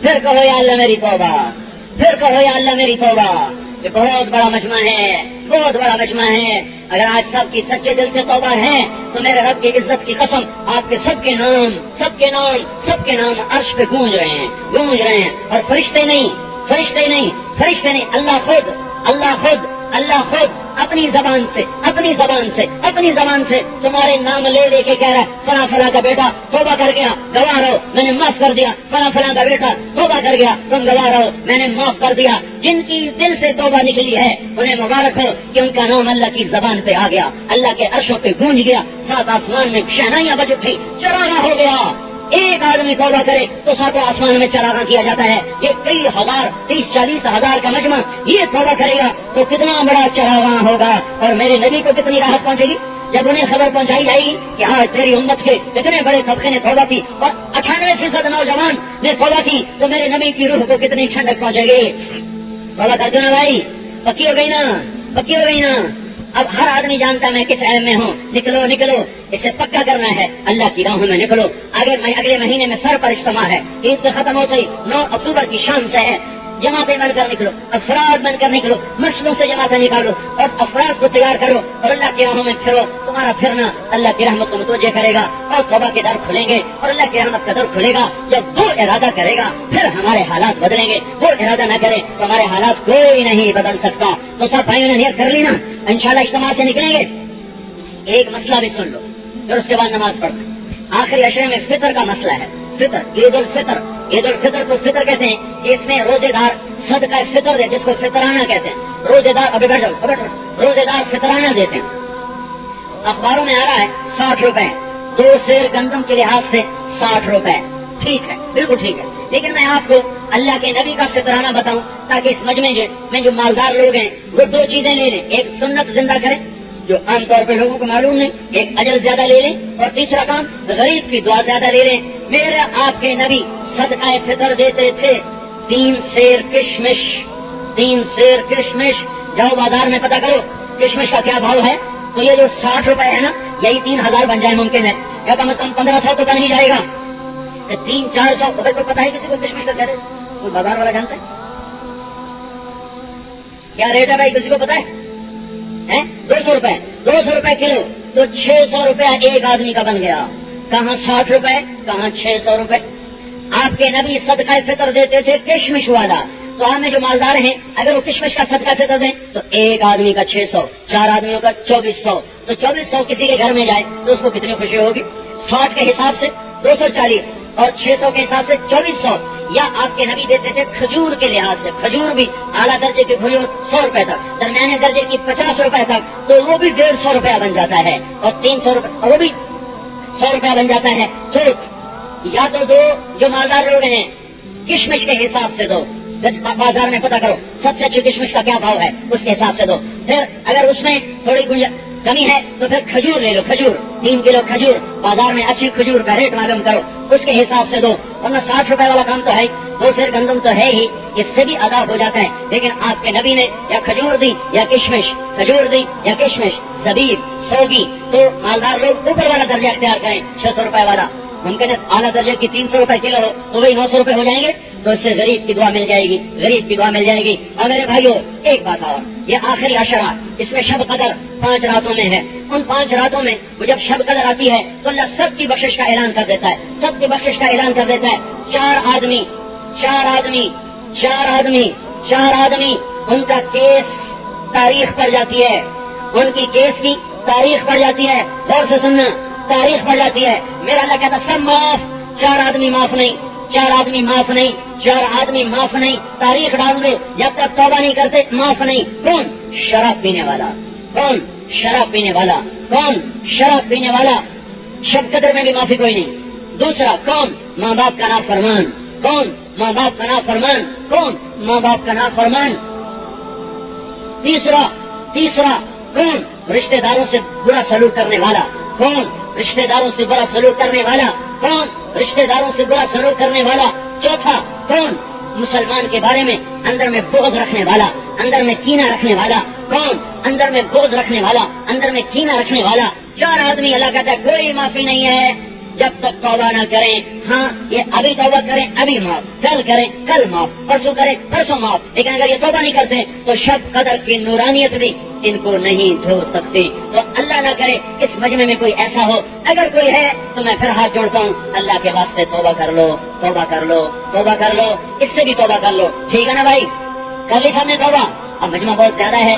پھر کہو یا اللہ میری توبہ، پھر کہو یا اللہ میری توبہ۔ یہ بہت بڑا مجمع ہے، بہت بڑا مجمع ہے۔ اگر آج سب کی سچے دل سے توبہ ہے تو میرے رب کی عزت کی قسم آپ کے سب کے نام عرش پہ گونج رہے ہیں، اور فرشتے نہیں، اللہ خود اپنی زبان سے تمہارے نام لے کے کہہ رہا ہے فلاں فلاں کا بیٹا توبہ کر گیا، گواہ رہو میں نے معاف کر دیا، فلاں فلاں کا بیٹا توبہ کر گیا، تم گواہ رہو میں نے معاف کر دیا۔ جن کی دل سے توبہ نکلی ہے انہیں مبارک ہو کہ ان کا نام اللہ کی زبان پہ آ گیا، اللہ کے عرشوں پہ گونج گیا، سات آسمان میں شہنائیاں بج اٹھی، چراغاں ہو گیا۔ ایک آدمی توبہ کرے تو ساتوں آسمان میں چراغاں کیا جاتا ہے۔ یہ کئی ہزار 30-40 ہزار کا مجمع یہ توبہ کرے گا تو کتنا بڑا چراغاں ہوگا، اور میرے نبی کو کتنی راحت پہنچے گی جب انہیں خبر پہنچائی جائے گی کہ آج تیری امت کے اتنے بڑے طبقے نے توبہ کی اور 98% نوجوان نے توبہ کی، تو میرے نبی کی روح کو کتنی ٹھنڈک پہنچے گی۔ توبہ کر دو نا بھائی، پکی ہو گئی نا۔ اب ہر آدمی جانتا میں کس عیب میں ہوں، نکلو اسے پکا کرنا ہے، اللہ کی راہوں میں نکلو۔ اگلے مہینے میں سر پر اجتماع ہے، عید تو ختم ہو گئی، 9 اکتوبر کی شام سے ہے، جماعتیں بن کر نکلو، افراد بن کر نکلو، مسجدوں سے جماعتیں نکالو اور افراد کو تیار کرو اور اللہ کی راہوں میں پھرو۔ تمہارا پھرنا اللہ کی رحمت کو متوجہ کرے گا اور توبہ کے در کھلیں گے اور اللہ کی رحمت کا در کھلے گا۔ جب وہ ارادہ کرے گا پھر ہمارے حالات بدلیں گے، وہ ارادہ نہ کرے تو ہمارے حالات کوئی نہیں بدل سکتا۔ تو سب بھائیوں نے نیت کر لی نا، انشاءاللہ اجتماع سے نکلیں گے۔ ایک مسئلہ بھی سن لو پھر اس کے بعد نماز پڑھنا۔ آخری عشرے میں فطر کا مسئلہ ہے، فطر، عید الفطر کو فطر کہتے ہیں کہ اس میں روزے دار صدقہ فطر دے، جس کو فطرانہ کہتے ہیں۔ روزے دار روزے دار فطرانہ دیتے ہیں۔ اخباروں میں آ رہا ہے 60 روپے، 2 سیر گندم کے لحاظ سے 60 روپے، ٹھیک ہے، بالکل ٹھیک ہے، لیکن میں آپ کو اللہ کے نبی کا فطرانہ بتاؤں تاکہ اس مجمع میں جو مالدار لوگ ہیں وہ 2 چیزیں لے لیں، ایک سنت زندہ کریں جو عام طور پہ لوگوں کو معلوم نہیں، ایک اجر زیادہ لے لیں، اور تیسرا کام غریب کی دعا زیادہ لے لیں۔ میرے آپ کے نبی صدقہ فطر دیتے تھے 3 سیر کشمش۔ جاؤ بازار میں پتہ کرو کشمش کا کیا بھاؤ ہے، تو یہ جو 60 روپے ہے نا یہی 3000 بن جائے ممکن ہے، یا کم از کم 1500 تو بن ہی جائے گا۔ 300-400 روپے کو پتہ ہے کسی کو کشمش کا کیا ریٹ؟ کوئی بازار والا جانتا ہے کیا ریٹ ہے بھائی؟ کسی کو پتہ ہے؟ ہے 200 روپے 200 روپے کلو تو 600 روپے ایک آدمی کا بن گیا. کہاں 60 روپے کہاں 600 روپے. آپ کے نبی صدقہ فطر دیتے تھے کشمش والا. تو ہم میں جو مالدار ہیں اگر وہ کشمش کا صدقہ فطر دیں تو ایک آدمی کا 600, 4 آدمیوں کا 2400. تو 2400 کسی کے گھر میں جائے تو اس کو کتنی خوشی ہوگی. 60 کے حساب سے 240 اور 600 کے حساب سے 2400. یا آپ کے نبی دیتے تھے کھجور کے لحاظ سے, کھجور بھی اعلیٰ درجے کی کھجور 100 روپے تک, درمیانے درجے کی 50 روپے تک, تو وہ بھی 150 روپیہ بن جاتا ہے. اور 300 روپے اور وہ بھی 100 روپیہ بن جاتا ہے. تو یا تو دو جو مالدار لوگ ہیں کشمش کے حساب سے دو, بازار میں پتہ کرو سب سے اچھی کشمش کا کیا بھاؤ ہے اس کے حساب سے دو. پھر اگر اس میں تھوڑی کمی ہے تو پھر کھجور لے لو, کھجور 3 کلو کھجور بازار میں اچھی کھجور کا ریٹ معلوم کرو اس کے حساب سے دو. ورنہ 60 روپے والا کام تو ہے, 2 سیر گندم تو ہے ہی, اس سے بھی ادا ہو جاتا ہے. لیکن آپ کے نبی نے یا کھجور دی یا کشمش, کھجور دی یا کشمش, زبیب, سوگی. تو مالدار لوگ اوپر والا درجہ اختیار کریں 600 روپے والا. ممکن ہے اعلیٰ درجے کی 300 روپے کلو ہو تو وہی 900 روپے ہو جائیں گے. تو اس سے غریب کی دعا مل جائے گی, غریب کی دعا مل جائے گی. اور میرے بھائیوں ایک بات اور, یہ آخری عشرہ اس میں شب قدر 5 راتوں میں ہے. ان 5 راتوں میں وہ جب شب قدر آتی ہے تو اللہ سب کی بخشش کا اعلان کر دیتا ہے, سب کی بخشش کا اعلان کر دیتا ہے. 4 آدمی ان کا کیس تاریخ پڑ جاتی ہے, ان کی کیس کی تاریخ پڑ جاتی ہے. غور سے سننا, تاریخ پڑ جاتی ہے. میرا اللہ کہتا سب معاف, 4 آدمی معاف نہیں, 4 آدمی معاف نہیں, 4 آدمی معاف نہیں. تاریخ ڈال دو, جب تک توبہ نہیں کرتے معاف نہیں. کون؟ شراب پینے والا. کون؟ شراب پینے والا. کون؟ شراب پینے والا. شب قدر میں بھی معافی کوئی نہیں. دوسرا کون؟ ماں باپ کا نافرمان. کون؟ ماں باپ کا نافرمان. کون؟ ماں باپ کا نافرمان. تیسرا کون؟ رشتہ داروں سے برا سلوک کرنے والا. کون؟ رشتہ داروں سے برا سلوک کرنے والا. کون؟ رشتہ داروں سے برا سلوک کرنے والا. چوتھا کون؟ مسلمان کے بارے میں اندر میں بغض رکھنے والا, اندر میں کینہ رکھنے والا. کون؟ اندر میں بغض رکھنے والا, اندر میں کینہ رکھنے والا. 4 آدمی اللہ کہتا ہے کوئی معافی نہیں ہے جب تک توبہ نہ کریں. ہاں یہ ابھی توبہ کریں ابھی معاف, کل کریں کل معاف, پرسوں کریں پرسوں معاف. لیکن اگر یہ توبہ نہیں کرتے تو شب قدر کی نورانیت بھی ان کو نہیں دھو سکتی. تو اللہ نہ کرے اس مجمع میں کوئی ایسا ہو, اگر کوئی ہے تو میں پھر ہاتھ جوڑتا ہوں, اللہ کے واسطے توبہ کر لو, توبہ کر لو, توبہ کر لو, اس سے بھی توبہ کر لو. ٹھیک ہے نا بھائی, کر لی سب نے توبہ. اب مجمع بہت زیادہ ہے.